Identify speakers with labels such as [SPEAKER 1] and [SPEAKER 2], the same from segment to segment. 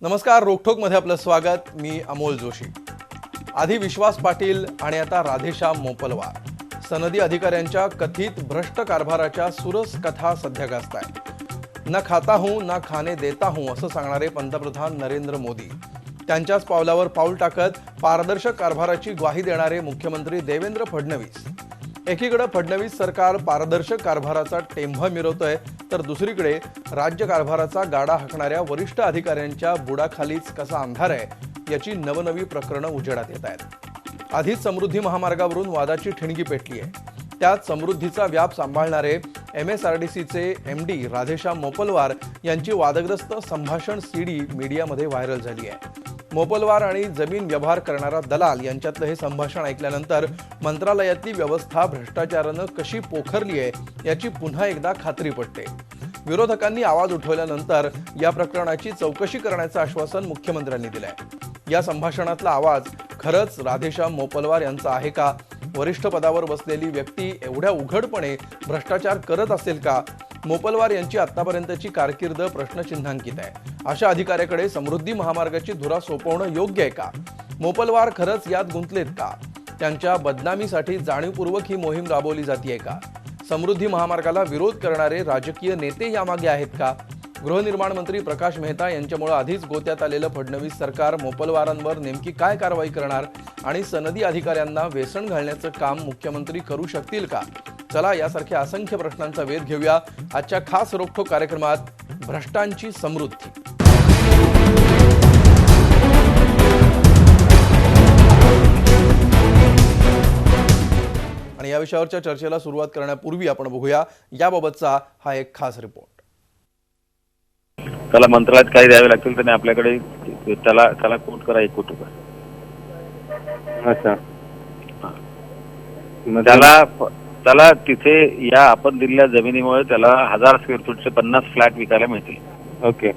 [SPEAKER 1] नमस्कार, रोकठोकमध्ये आपलं स्वागत. मी अमोल जोशी. आधी विश्वास पाटील आणि आता राधेश्याम मोपलवार. सनदी अधिकाऱ्यांच्या कथित भ्रष्ट कारभाराच्या सुरस कथा सध्या गाजतायत. न खाता हूं ना खाने देता हूं असं सांगणारे पंतप्रधान नरेंद्र मोदी, त्यांच्याच पावलावर पाऊल टाकत पारदर्शक कारभाराची ग्वाही देणारे मुख्यमंत्री देवेंद्र फडणवीस. एकीकडे फडणवीस सरकार पारदर्शक कारभाराचा टेंभा मिरवतोय, तर दुसरीकडे राज्य कारभाराचा गाडा हाकणाऱ्या वरिष्ठ अधिकाऱ्यांच्या बुडाखालीच कसा अंधार आहे याची नवनवी प्रकरणं उजेडात येत आहेत. आधीच समृद्धी महामार्गावरून वादाची ठिणगी पेटली आहे. त्यात समृद्धीचा व्याप सांभाळणारे MSRDCचे MD राधेश्याम मोपलवार यांची वादग्रस्त संभाषण सीडी मीडियामध्ये व्हायरल झाली आहे. मोपलवार आणि जमीन व्यवहार करणारा दलाल यांच्यातलं हे संभाषण ऐकल्यानंतर मंत्रालयातली व्यवस्था भ्रष्टाचारानं कशी पोखरली आहे याची पुन्हा एकदा खात्री पटते. विरोधकांनी आवाज उठवल्यानंतर या प्रकरणाची चौकशी करण्याचं आश्वासन मुख्यमंत्र्यांनी दिलंय. या संभाषणातला आवाज खरंच राधेश्याम मोपलवार यांचा आहे का? वरिष्ठ पदावर बसलेली व्यक्ती एवढ्या उघडपणे भ्रष्टाचार करत असेल का? मोपलवार यांची आतापर्यंतची कारकीर्द प्रश्नचिन्हांकित आहे. अशा अधिकाऱ्याकडे समृद्धी महामार्गाची धुरा सोपवणं योग्य आहे का? मोपलवार खरंच यात गुंतलेत का? त्यांच्या बदनामीसाठी जाणीवपूर्वक ही मोहीम राबवली जाते का? समृद्धी महामार्गाला विरोध करणारे राजकीय नेते यामागे आहेत का? गृहनिर्माण मंत्री प्रकाश मेहता यांच्यामुळे आधीच गोत्यात आलेलं फडणवीस सरकार मोपलवारांवर नेमकी काय कारवाई करणार आणि सनदी अधिकाऱ्यांना वेसण घालण्याचं काम मुख्यमंत्री करू शकतील का? चला यासारख्या असंख्य प्रश्नांचा वेध घेऊया आजच्या खास रोखोक कार्यक्रमात, भ्रष्टांची समृद्धी. आणि या विषयावरच्या चर्चेला सुरुवात करण्यापूर्वी आपण बघूया याबाबतचा हा एक खास रिपोर्ट.
[SPEAKER 2] त्याला मंत्रालयात काही द्यावे लागतील त्याने आपल्याकडे त्याला कोट करा 1 कोटी रुपये.
[SPEAKER 3] अच्छा.
[SPEAKER 2] त्याला तिथे या आपण दिलेल्या जमिनीमुळे त्याला 1000 स्क्वेअर फूटचे 50 फ्लॅट विकायला मिळतील.
[SPEAKER 3] ओके.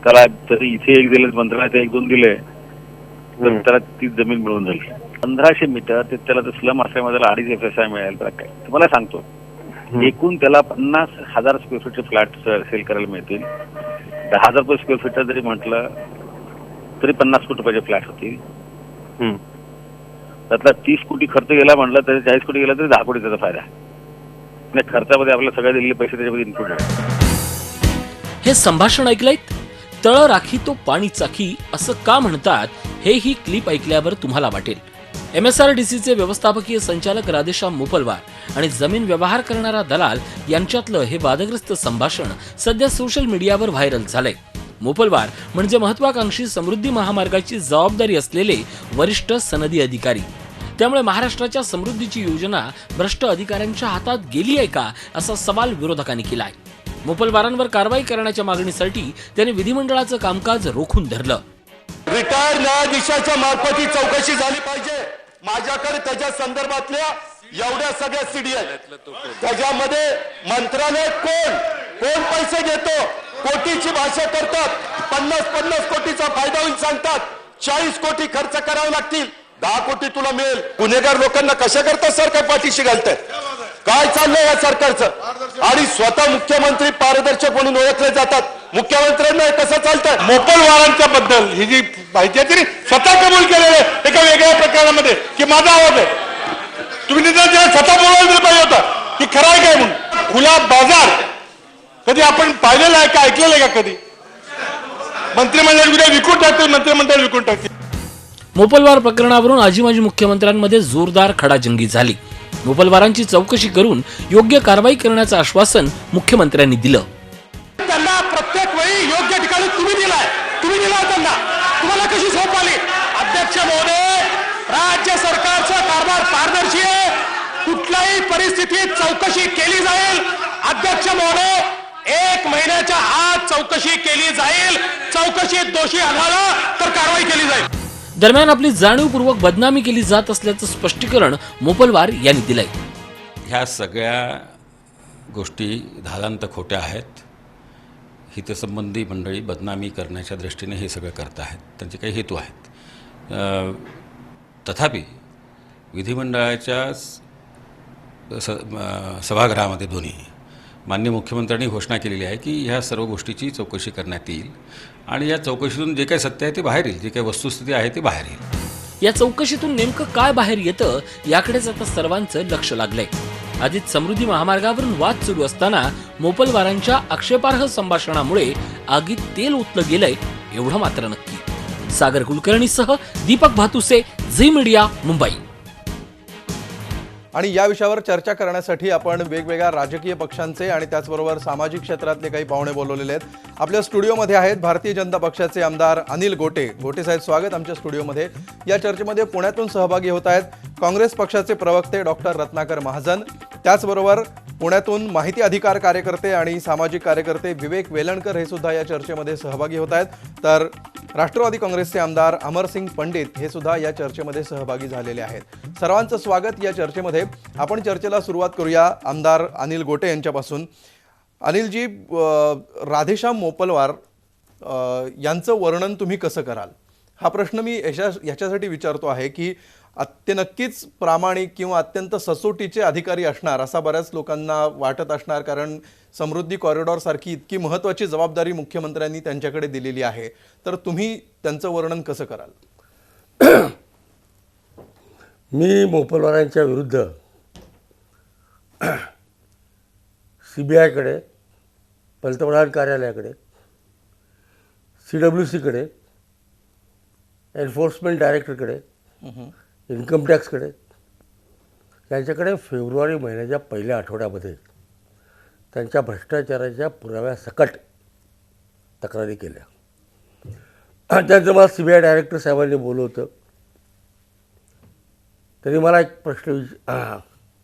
[SPEAKER 2] त्याला तरी इथे एक दिले, मंत्रालयात 1-2 दिले तर त्याला ती जमीन मिळून जाईल. 1500 मीटर ते त्याला स्लम असल्यामुळे त्याला 2.5 FSI मिळेल. त्याला काय तुम्हाला सांगतो, एकूण त्याला 50,000 स्क्वेअर फूटचे फ्लॅट सेल करायला मिळतील. 10,000 रुपये स्क्वेअर फूट जरी म्हटलं तरी 50 कोटी रुपयाचे फ्लॅट होतील. त्यातला 30 कोटी खर्च गेला म्हटलं तरी 40 कोटी गेला तरी 10 कोटी त्याचा फायदा आहे. खर्चामध्ये आपल्याला सगळे दिलेले पैसे त्याच्यामध्ये इन्क्लूड आहेत.
[SPEAKER 4] हे संभाषण ऐकलंयत? तळ राखी तो पाणी चाखी असं का म्हणतात हे ही क्लिप ऐकल्यावर तुम्हाला वाटेल. MSRDCचे व्यवस्थापकीय संचालक राधेश्याम मोपलवार आणि जमीन व्यवहार करणारा दलाल यांच्यातलं हे वादग्रस्त संभाषण सध्या सोशल मीडियावर व्हायरल झालंय. मोपलवार म्हणजे महत्वाकांक्षी समृद्धी महामार्गाची जबाबदारी असलेले वरिष्ठ सनदी अधिकारी. त्यामुळे महाराष्ट्राच्या समृद्धीची योजना भ्रष्ट अधिकाऱ्यांच्या हातात गेली आहे का असा सवाल विरोधकांनी केलाय. मोपलवारांवर कारवाई करण्याच्या मागणीसाठी त्यांनी विधिमंडळाचं कामकाज रोखून धरलं.
[SPEAKER 5] रिटायर्ड न्यायाधीशाच्या मार्फत ही चौकशी झाली पाहिजे. माझ्याकडे त्याच्या संदर्भातल्या एवढ्या सगळ्या सीडी आहेत. त्याच्यामध्ये मंत्रालय कोण पैसे घेतो, कोटीची भाषा करतात, 50 कोटीचा फायदा होईल सांगतात, 40 कोटी खर्च करावे लागतील, 10 कोटी तुला मिळेल. गुन्हेगार लोकांना कशा करता सरकार पाठीशी घालतात? काय चाललंय या सरकारचं? आणि स्वतः मुख्यमंत्री पारदर्शक म्हणून ओळखले जातात. मुख्यमंत्र्यांना कसं चालतं? मोपलवारांच्या बद्दल ही जी माहिती आहे ती स्वतः कबूल केलेले एका वेगळ्या प्रकरणामध्ये की माझा आवाज आहे. तुम्ही निदान स्वतः बोलायला दिलं पाहिजे होतं की खरं आहे काय म्हणून. खुला बाजार कधी आपण पाहिलेला आहे का, ऐकलेलं आहे का? कधी मंत्रिमंडळ उद्या विकून टाकतील, मंत्रिमंडळ विकून टाकतील.
[SPEAKER 4] मोपलवार प्रकरणावरून आजी माजी मुख्यमंत्र्यांमध्ये जोरदार खडाजंगी झाली. मोपलवारांची चौकशी करून योग्य कारवाई करण्याचं आश्वासन मुख्यमंत्र्यांनी दिलं.
[SPEAKER 5] त्यांना प्रत्येक वेळी योग्य ठिकाणी तुम्ही दिला त्यांना. तुम्हाला कशी झोप आली? अध्यक्ष महोदय, राज्य सरकारचा कारभार पारदर्शी आहे. कुठल्याही परिस्थितीत चौकशी केली जाईल. अध्यक्ष महोदय, 1 महिन्याच्या आत चौकशी केली जाईल. चौकशीत दोषी आढळला तर कारवाई केली जाईल.
[SPEAKER 4] दरम्यान आपली जाणीवपूर्वक बदनामी केली जात असल्याचं स्पष्टीकरण मोपलवार यांनी दिलंय.
[SPEAKER 6] ह्या सगळ्या गोष्टी धादांत खोट्या आहेत. हितसंबंधी मंडळी बदनामी करण्याच्या दृष्टीने हे सगळं करत आहेत. त्यांचे काही हेतू आहेत. तथापि विधिमंडळाच्या सभागृहामध्ये दोन्ही माननीय मुख्यमंत्र्यांनी घोषणा केलेली आहे की ह्या सर्व गोष्टीची चौकशी करण्यात येईल आणि या चौकशीतून जे काही सत्य आहे ते बाहेर येईल, जे काही वस्तुस्थिती आहे ते बाहेर येईल.
[SPEAKER 4] या चौकशीतून नेमकं काय बाहेर येतं याकडेच आता सर्वांचं लक्ष लागलंय. आधीच समृद्धी महामार्गावरून वाद सुरू असताना मोपलवारांच्या आक्षेपार्ह संभाषणामुळे आगीत तेल ओतलं गेलंय एवढं मात्र नक्की. सागर कुलकर्णीसह दीपक भातुसे, झी मीडिया, मुंबई.
[SPEAKER 1] आणि या विषयावर चर्चा करण्यासाठी आपण वेगवेगळ्या राजकीय पक्षांचे आणि त्याचबरोबर सामाजिक क्षेत्रातले काही पाहुणे बोलवलेले आहेत. आपल्या स्टुडिओमध्ये आहेत भारतीय जनता पक्षाचे आमदार अनिल गोटे. गोटे साहेब, स्वागत आमच्या स्टुडिओमध्ये. या चर्चेमध्ये पुण्यातून सहभागी होत आहेत काँग्रेस पक्षाचे प्रवक्ते डॉक्टर रत्नाकर महाजन, त्याचबरोबर पुण्यातून माहिती अधिकार कार्यकर्ते आणि सामाजिक कार्यकर्ते विवेक वेलणकर हे सुद्धा या चर्चेमध्ये सहभागी होत आहेत. तर राष्ट्रवादी काँग्रेसचे आमदार अमरसिंग पंडित हे सुद्धा या चर्चेमध्ये सहभागी झालेले आहेत. सर्वांचं स्वागत या चर्चेमध्ये. आपण चर्चेला सुरुवात करूया आमदार अनिल गोटे यांच्यापासून. अनिलजी, राधेश्याम मोपलवार यांचं वर्णन तुम्ही कसं कराल? हा प्रश्न मी याच्यासाठी विचारतो आहे की ते नक्कीच प्रामाणिक किंवा अत्यंत सचोटीचे अधिकारी असणार असं बऱ्याच लोकांना वाटत असणार, कारण समृद्धी कॉरिडॉर सारखी इतकी महत्त्वाची जबाबदारी मुख्यमंत्र्यांनी त्यांच्याकडे दिलेली आहे. तर तुम्ही त्यांचं वर्णन कसं कराल?
[SPEAKER 7] मी मोपलवारांच्या विरुद्ध CBIकडे, पंतप्रधान कार्यालयाकडे, CWCकडे, एन्फोर्समेंट डायरेक्टरकडे, इन्कम टॅक्सकडे, त्यांच्याकडे फेब्रुवारी महिन्याच्या पहिल्या आठवड्यामध्ये त्यांच्या भ्रष्टाचाराच्या पुराव्यासकट तक्रारी केल्या. त्यांचं मला CBI डायरेक्टर साहेबांनी बोलवतं. त्यांनी मला एक प्रश्न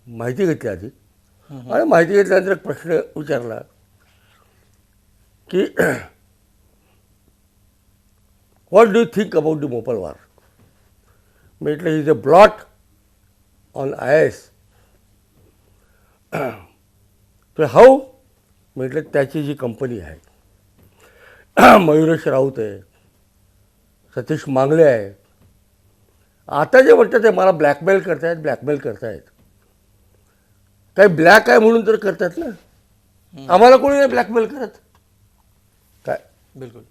[SPEAKER 7] माहिती घेतली आधी, आणि माहिती घेतल्यानंतर एक प्रश्न विचारला की what do you think about the Mopalwar? म्हटलं he is a blot on IAS. तर हाऊ? म्हटलं त्याची जी कंपनी आहे, मयुरेश राऊत आहे, सतीश मांगले आहे, आता जे म्हणतात ते मला ब्लॅकमेल करतायत. काही ब्लॅक आहे म्हणून तर करतात ना, आम्हाला कोणी नाही ब्लॅकमेल करत. काय
[SPEAKER 1] बिलकुल.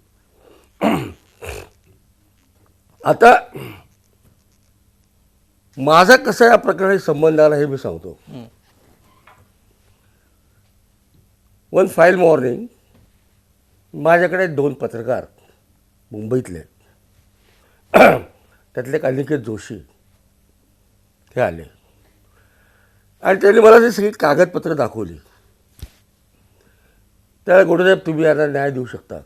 [SPEAKER 7] आता माझा कसा या प्रकरणी संबंध आला हे मी सांगतो. वन फाईल मॉर्निंग माझ्याकडे 2 पत्रकार मुंबईतले, त्यातले एक अनिकेत जोशी हे आले आणि त्यांनी मला ती सगळी कागदपत्र दाखवली. त्याला गोटेसाहेब तुम्ही यांना न्याय देऊ शकता.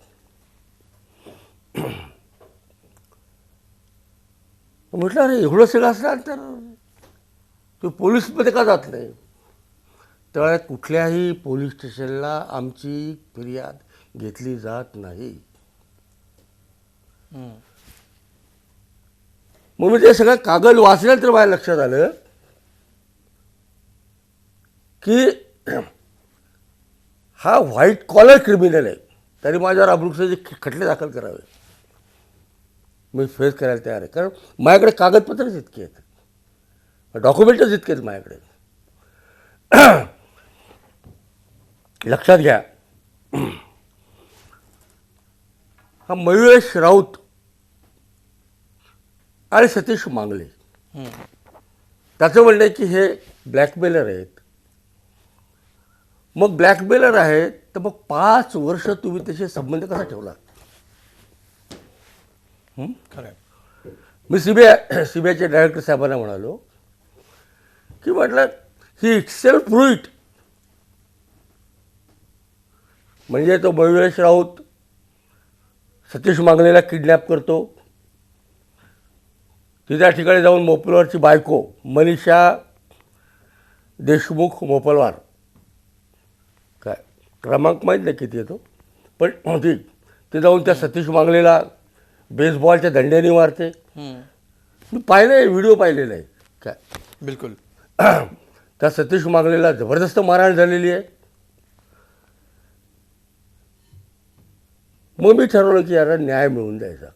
[SPEAKER 7] म्हटलं अरे एवढं सगळं असणार तर तू पोलीसमध्ये का जात नाही? त्यावेळेला कुठल्याही पोलीस स्टेशनला आमची फिर्याद घेतली जात नाही. मग मी ते सगळं कागद वाचल्यानंतर माझ्या लक्षात आलं की हा व्हाईट कॉलर क्रिमिनल आहे, तरी माझ्यावर अब्रुकचे खटले दाखल करावे. मी फेस करायला तयार आहे, कारण माझ्याकडे कागदपत्रच इतके आहेत, डॉक्युमेंटच इतके आहेत माझ्याकडे. लक्षात घ्या, हा मयुरेश राऊत आणि सतीश मांगले, त्याचं म्हणणं आहे की हे ब्लॅकमेलर आहेत. मग ब्लॅकमेलर आहेत तर मग 5 वर्ष तुम्ही त्याचे संबंध कसा ठेवला?
[SPEAKER 1] खरं.
[SPEAKER 7] मी सीबीआयच्या डायरेक्टर साहेबांना म्हणालो की म्हटलं ही इटसेल्फ प्रूव्ह इट. म्हणजे तो मयुरेश राऊत सतीश मांगलेला किडनॅप करतो, त्या ठिकाणी जाऊन मोपलवारची बायको मनीषा देशमुख मोपलवार, काय क्रमांक माहीत नाही किती येतो, पण होती, ते जाऊन त्या सतीश मांगलेला बेसबॉलच्या दंड्याने मारते. मी पाहिलं आहे, व्हिडिओ पाहिलेला आहे. काय
[SPEAKER 1] बिलकुल.
[SPEAKER 7] त्या सतीश मांगलेला जबरदस्त मारहाण झालेली आहे. मग मी ठरवलं की याला न्याय मिळवून द्यायचा.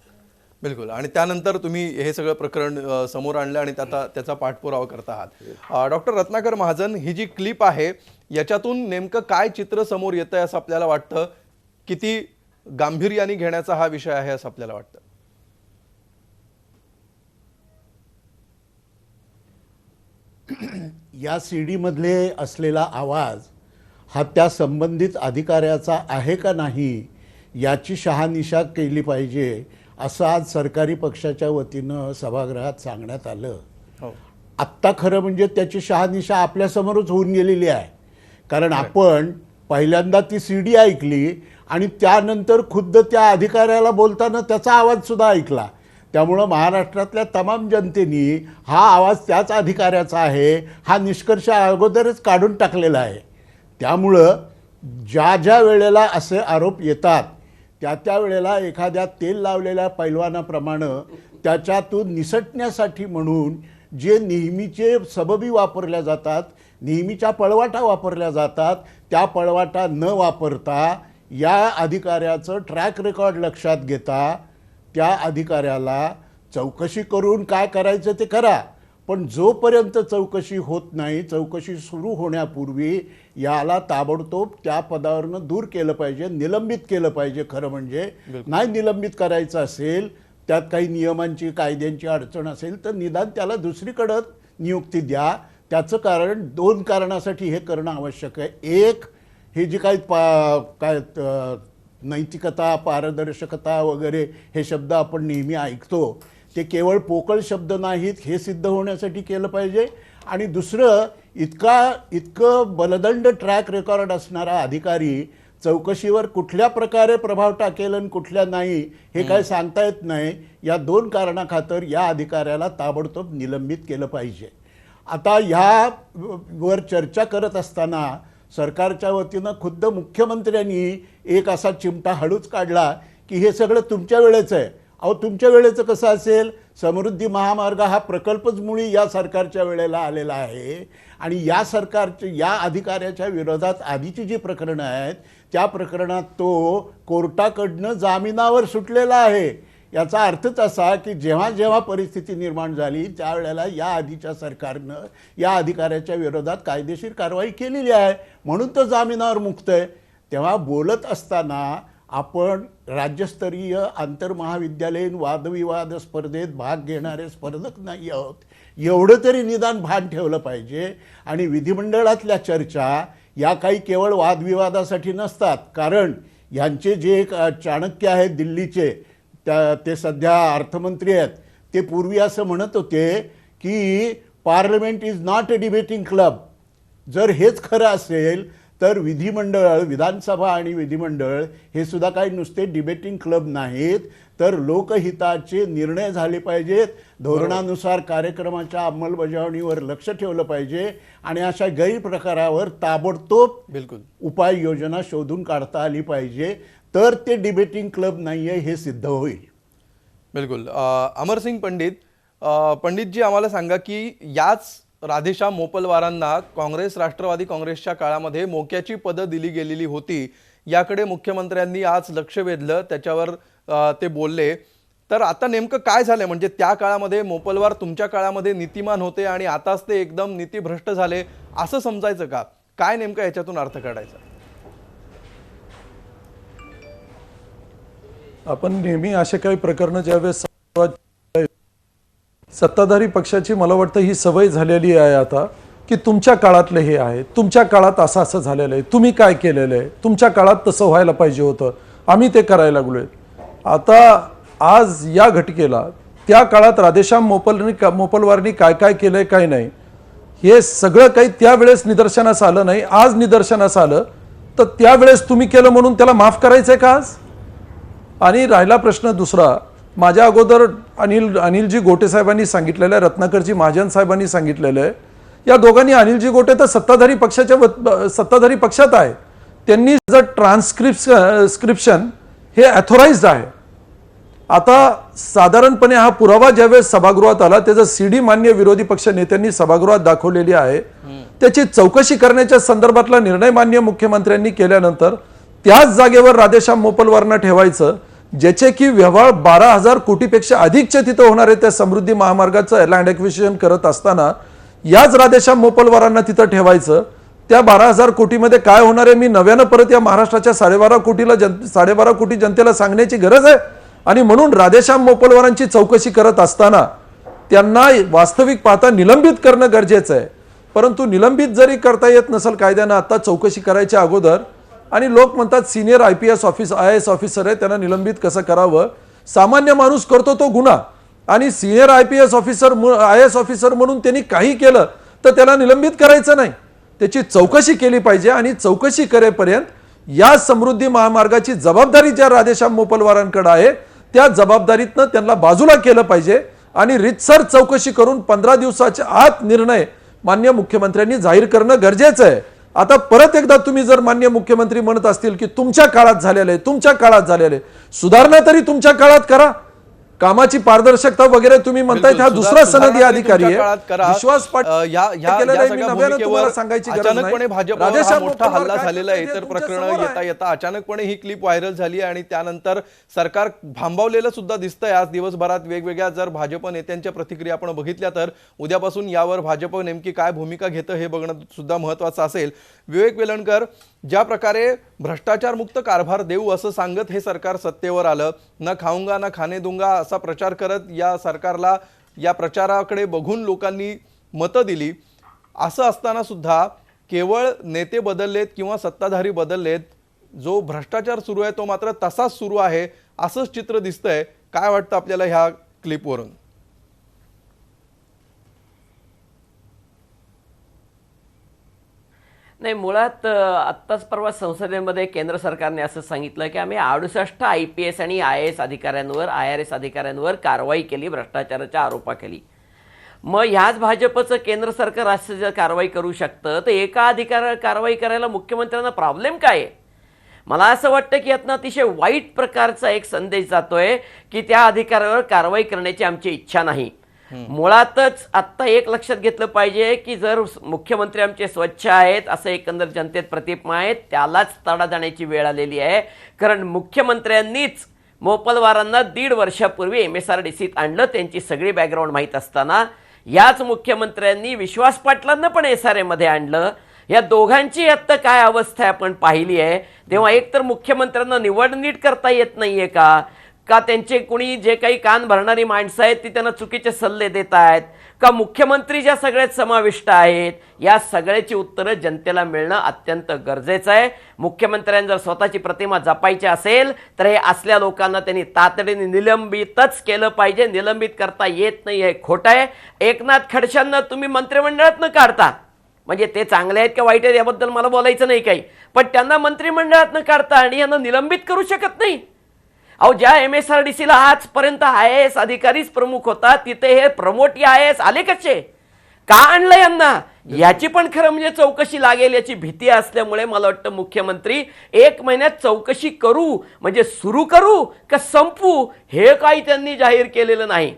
[SPEAKER 1] बिलकुल. आणि त्यानंतर तुम्ही हे सगळं प्रकरण समोर आणलं आणि त्याचा पाठपुरावा करत आहात. डॉक्टर रत्नाकर महाजन, ही जी क्लिप आहे याच्यातून नेमकं काय चित्र समोर येतंय असं आपल्याला वाटतं? किती गांभीर्याने घेण्याचा हा विषय आहे असं आपल्याला वाटतं?
[SPEAKER 8] या CD मधले असलेला आवाज हा त्या संबंधित अधिकाऱ्याचा आहे का नाही याची शहानिशा केली पाहिजे असं आज सरकारी पक्षाच्या वतीनं सभागृहात सांगण्यात आलं.
[SPEAKER 1] हो.
[SPEAKER 8] आत्ता खरं म्हणजे त्याची शहानिशा आपल्यासमोरच होऊन गेलेली आहे. कारण आपण पहिल्यांदा ती CD ऐकली आणि त्यानंतर खुद्द त्या अधिकाऱ्याला बोलताना त्याचा आवाजसुद्धा ऐकला. त्यामुळं महाराष्ट्रातल्या तमाम जनतेने हा आवाज त्याच अधिकाऱ्याचा आहे हा निष्कर्ष अगोदरच काढून टाकलेला आहे. त्यामुळं ज्या ज्या वेळेला असे आरोप येतात त्या वेळेला एखाद्या तेल लावलेल्या पैलवानाप्रमाणे त्याच्यातून निसटण्यासाठी म्हणून जे नेहमीचे सबबी वापरल्या जातात, नेहमीच्या पळवाटा वापरल्या जातात, त्या पळवाटा न वापरता या अधिकाऱ्याचं ट्रॅक रेकॉर्ड लक्षात घेता त्या अधिकाऱ्याला चौकशी करून काय करायचं ते करा. पण जोपर्यंत चौकशी होत नाही, चौकशी सुरू होण्यापूर्वी याला ताबडतोब त्या पदावरनं दूर केलं पाहिजे, निलंबित केलं पाहिजे. खरं म्हणजे नाही निलंबित करायचं असेल, त्यात काही नियमांची कायद्यांची अडचण असेल तर निदान त्याला दुसरीकडं नियुक्ती द्या. त्याचं कारण 2 कारणासाठी हे करणं आवश्यक आहे. एक, हे जी काय नैतिकता, पारदर्शकता वगैरे हे शब्द आपण नेहमी ऐकतो ते केवळ पोकळ शब्द नाहीत हे सिद्ध होण्यासाठी केलं पाहिजे. आणि दुसरं, इतकं बलदंड ट्रॅक रेकॉर्ड असणारा अधिकारी चौकशीवर कुठल्या प्रकारे प्रभाव टाकेल आणि कुठल्या नाही हे काय सांगता येत नाही. या 2 कारणाखातर या अधिकाऱ्याला ताबडतोब निलंबित केलं पाहिजे. आता ह्यावर चर्चा करत असताना सरकारच्या वतीनं खुद्द मुख्यमंत्र्यांनी एक असा चिमटा हळूच काढला की हे सगळं तुमच्या वेळेचं आहे. अहो, तुमच्या वेळेचं कसं असेल? समृद्धी महामार्ग हा प्रकल्पच मुळी या सरकारच्या वेळेला आलेला आहे आणि या अधिकाऱ्याच्या विरोधात आधीची जी प्रकरणं आहेत त्या प्रकरणात तो कोर्टाकडनं जामिनावर सुटलेला आहे. याचा अर्थच असा की जेव्हा जेव्हा परिस्थिती निर्माण झाली त्यावेळेला या आधीच्या सरकारनं या अधिकाऱ्याच्या विरोधात कायदेशीर कारवाई केलेली आहे म्हणून तो जामिनावर मुक्त आहे. तेव्हा बोलत असताना आपण राज्यस्तरीय आंतरमहाविद्यालयीन वादविवाद स्पर्धेत भाग घेणारे स्पर्धक नाही आहोत एवढं तरी निदान भान ठेवलं पाहिजे. आणि विधिमंडळातल्या चर्चा या काही केवळ वादविवादासाठी नसतात. कारण यांचे जे चाणक्य आहेत दिल्लीचे, ते सध्या अर्थमंत्री आहेत, ते पूर्वी असं म्हणत होते की parliament is not a debating club. जर हेच खरं असेल तर विधिमंडळ, विधानसभा आणि विधिमंडळ हे सुद्धा काही नुसते डिबेटिंग क्लब नाहीत तर लोकहिताचे निर्णय झाले पाहिजेत. धोरणानुसार कार्यक्रमाच्या अंमलबजावणीवर लक्ष ठेवलं पाहिजे आणि अशा गैरप्रकारावर ताबडतोब उपाययोजना शोधून काढता आली पाहिजे. तर ते डिबेटिंग क्लब नाही आहे हे सिद्ध होईल.
[SPEAKER 1] बिलकुल. अमरसिंग पंडितजी, आम्हाला सांगा की याच राधेश्याम मोपलवारांना काँग्रेस, राष्ट्रवादी काँग्रेसच्या काळामध्ये मोक्याची पदं दिली गेलेली होती. याकडे मुख्यमंत्र्यांनी आज लक्ष वेधलं, त्याच्यावर ते बोलले. तर आता नेमकं काय झालं? म्हणजे त्या काळामध्ये मोपलवार तुमच्या काळामध्ये नीतिमान होते आणि आताच ते एकदम नीतिभ्रष्ट झाले असं समजायचं का? काय नेमकं याच्यातून अर्थ काढायचा?
[SPEAKER 9] आपण नेहमी असे काही प्रकरण ज्यावेळेस सत्ताधारी पक्षाची मला वाटतं ही सवय झालेली आहे आता की तुमच्या काळातले हे आहे, तुमच्या काळात असं झालेलं आहे, तुम्ही काय केलेलं आहे, तुमच्या काळात तसं व्हायला पाहिजे होतं, आम्ही ते करायला लागलोय. आता आज या घटकेला त्या काळात राधेश्याम मोपलवारनी काय काय केलंय काय नाही हे सगळं काही त्यावेळेस निदर्शनास आलं नाही. आज निदर्शनास आलं तर त्यावेळेस तुम्ही केलं म्हणून त्याला माफ करायचंय का आज? आणि राहिला प्रश्न दुसरा, माझ्या अगोदर अनिलजी गोटे साहेबांनी सांगितलेलं आहे, रत्नाकरजी महाजन साहेबांनी सांगितलेलं आहे, या दोघांनी, अनिलजी गोटे तर सत्ताधारी पक्षात आहे, त्यांनी ट्रान्स्क्रिप्शन हे ऑथोराइज्ड आहे. आता साधारणपणे हा पुरावा ज्यावेळेस सभागृहात आला त्याचं CD मान्य विरोधी पक्ष नेत्यांनी सभागृहात दाखवलेली आहे. त्याची चौकशी करण्याच्या संदर्भातला निर्णय मान्य मुख्यमंत्र्यांनी केल्यानंतर त्याच जागेवर राधेश्याम मोपलवारांना ठेवायचं, ज्याचे की व्यवहार 12,000 कोटीपेक्षा अधिकचे तिथं होणार आहे त्या समृद्धी महामार्गाचं लँड एक्विजिशन करत असताना याच राधेश्याम मोपलवारांना तिथं ठेवायचं. त्या 12,000 कोटीमध्ये काय होणार आहे मी नव्यानं परत या महाराष्ट्राच्या 12.5 कोटी जनतेला सांगण्याची गरज आहे. आणि म्हणून राधेश्याम मोपलवारांची चौकशी करत असताना त्यांना वास्तविक पाहता निलंबित करणं गरजेचं आहे. परंतु निलंबित जरी करता येत नसेल कायद्यानं आता चौकशी करायच्या अगोदर, आणि लोक म्हणतात सिनियर IPS IAS ऑफिसर आहे त्यांना निलंबित कसं करावं. सामान्य माणूस करतो तो गुन्हा, आणि सिनियर IPS IAS ऑफिसर म्हणून त्यांनी काही केलं तर त्याला निलंबित करायचं नाही. त्याची चौकशी केली पाहिजे, आणि चौकशी करेपर्यंत या समृद्धी महामार्गाची जबाबदारी ज्या राधेश्याम मोपलवारांकडे आहे त्या जबाबदारीतनं त्यांना बाजूला केलं पाहिजे, आणि रितसर चौकशी करून 15 दिवसाच्या आत निर्णय माननीय मुख्यमंत्र्यांनी जाहीर करणं गरजेचं आहे. आता परत एकदा तुम्ही जर माननीय मुख्यमंत्री म्हणत असतील की तुमच्या काळात झालेले सुधारणा तरी तुमच्या काळात करा. कामाची पारदर्शकता वगैरे तुम्ही म्हणताय हा दुसरा सनदी अधिकारी आहे. विश्वास सांगायची
[SPEAKER 1] अचानकपणे भाजपवर हा मोठा हल्ला झालेला आहे. इतर प्रकरण येता अचानकपणे ही क्लिप व्हायरल झाली आणि त्यानंतर सरकार भांबावलेलं सुद्धा दिसतंय. आज दिवसभरात वेगवेगळ्या जर भाजप नेत्यांच्या प्रतिक्रिया आपण बघितल्या तर उद्यापासून यावर भाजप नेमकी काय भूमिका घेतं हे बघणं सुद्धा महत्त्वाचं असेल. विवेक वेलणकर, ज्या प्रकारे भ्रष्टाचार मुक्त कारभार देऊ असं सांगत हे सरकार सत्तेवर आलं, न खाऊंगा ना खाने दूंगा असा प्रचार करत या सरकारला या प्रचाराकडे बघून लोकांनी मतं दिली. असं असताना सुद्धा केवळ नेते बदललेत किंवा सत्ताधारी बदललेत, जो भ्रष्टाचार सुरू आहे तो मात्र तसाच सुरू आहे असंच चित्र दिसतंय. काय वाटतं आपल्याला ह्या क्लिपवरून?
[SPEAKER 10] नाही, मुळात आत्ताच परवा संसदेमध्ये केंद्र सरकारने असं सांगितलं की आम्ही 68 IPS आणि IAS अधिकाऱ्यांवर IRS अधिकाऱ्यांवर कारवाई केली, भ्रष्टाचाराच्या आरोपाखाली. मग ह्याच भाजपचं केंद्र सरकार असं जर कारवाई करू शकतं तर एका अधिकाऱ्यावर कारवाई करायला मुख्यमंत्र्यांना प्रॉब्लेम काय आहे? मला असं वाटतं की यातनं अतिशय वाईट प्रकारचा एक संदेश जातोय की त्या अधिकाऱ्यावर कारवाई करण्याची आमची इच्छा नाही. मुळातच आत्ता एक लक्षात घेतलं पाहिजे की जर मुख्यमंत्री आमचे स्वच्छ आहेत असं एकंदर जनतेत प्रतिमा आहे, त्यालाच तडा जाण्याची वेळ आलेली आहे. कारण मुख्यमंत्र्यांनीच मोपलवारांना 1.5 वर्षापूर्वी MSRDCत आणलं, त्यांची सगळी बॅकग्राऊंड माहीत असताना. याच मुख्यमंत्र्यांनी विश्वास पाटलांना पण SRA मध्ये आणलं. या दोघांची आत्ता काय अवस्था आपण पाहिली आहे. तेव्हा एकतर मुख्यमंत्र्यांना निवड नीट करता येत नाहीये का त्यांचे कुणी जे काही कान भरणारी माणसं आहेत ती त्यांना चुकीचे सल्ले देत आहेत, का मुख्यमंत्री ज्या सगळ्यात समाविष्ट आहेत, या सगळ्याची उत्तरं जनतेला मिळणं अत्यंत गरजेचं आहे. मुख्यमंत्र्यांनी जर स्वतःची प्रतिमा जपायची असेल तर हे असल्या लोकांना त्यांनी तातडीने निलंबितच केलं पाहिजे. निलंबित करता येत नाही हे खोटं आहे. एकनाथ खडसेंना तुम्ही मंत्रिमंडळातनं काढता, म्हणजे ते चांगले आहेत का वाईट आहेत याबद्दल मला बोलायचं नाही काही, पण त्यांना मंत्रिमंडळातनं काढता आणि यांना निलंबित करू शकत नाही. अहो, ज्या MSRDCला आजपर्यंत IAS अधिकारीच प्रमुख होता तिथे हे प्रमोट IAS आले कसे? का आणलं यांना? याची पण खरं म्हणजे चौकशी लागेल याची भीती असल्यामुळे मला वाटतं मुख्यमंत्री 1 महिन्यात चौकशी करू म्हणजे सुरू करू का संपू हे काही त्यांनी जाहीर केलेलं नाही.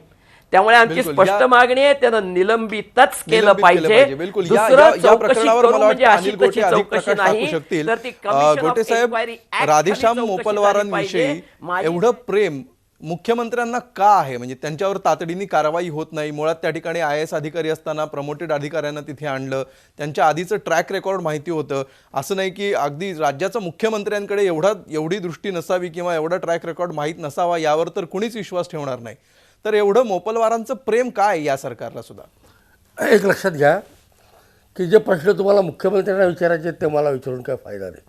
[SPEAKER 10] त्यामुळे आमची स्पष्ट मागणी आहे त्यांना निलंबितच केलं पाहिजे.
[SPEAKER 1] गोटे साहेब, राधेश्याम मोपलवारांविषयी एवढं प्रेम मुख्यमंत्र्यांना का आहे? म्हणजे त्यांच्यावर तातडीने कारवाई होत नाही. मुळात त्या ठिकाणी IAS अधिकारी असताना प्रमोटेड अधिकाऱ्यांना तिथे आणलं, त्यांच्या आधीचं ट्रॅक रेकॉर्ड माहिती होतं. असं नाही की अगदी राज्याच्या मुख्यमंत्र्यांकडे एवढी दृष्टी नसावी किंवा एवढा ट्रॅक रेकॉर्ड माहीत नसावा यावर तर कुणीच विश्वास ठेवणार नाही. तर एवढं मोपलवारांचं प्रेम काय या सरकारला सुद्धा?
[SPEAKER 7] एक लक्षात घ्या की जे प्रश्न तुम्हाला मुख्यमंत्र्यांना विचारायचे ते मला विचारून काय फायदा नाही.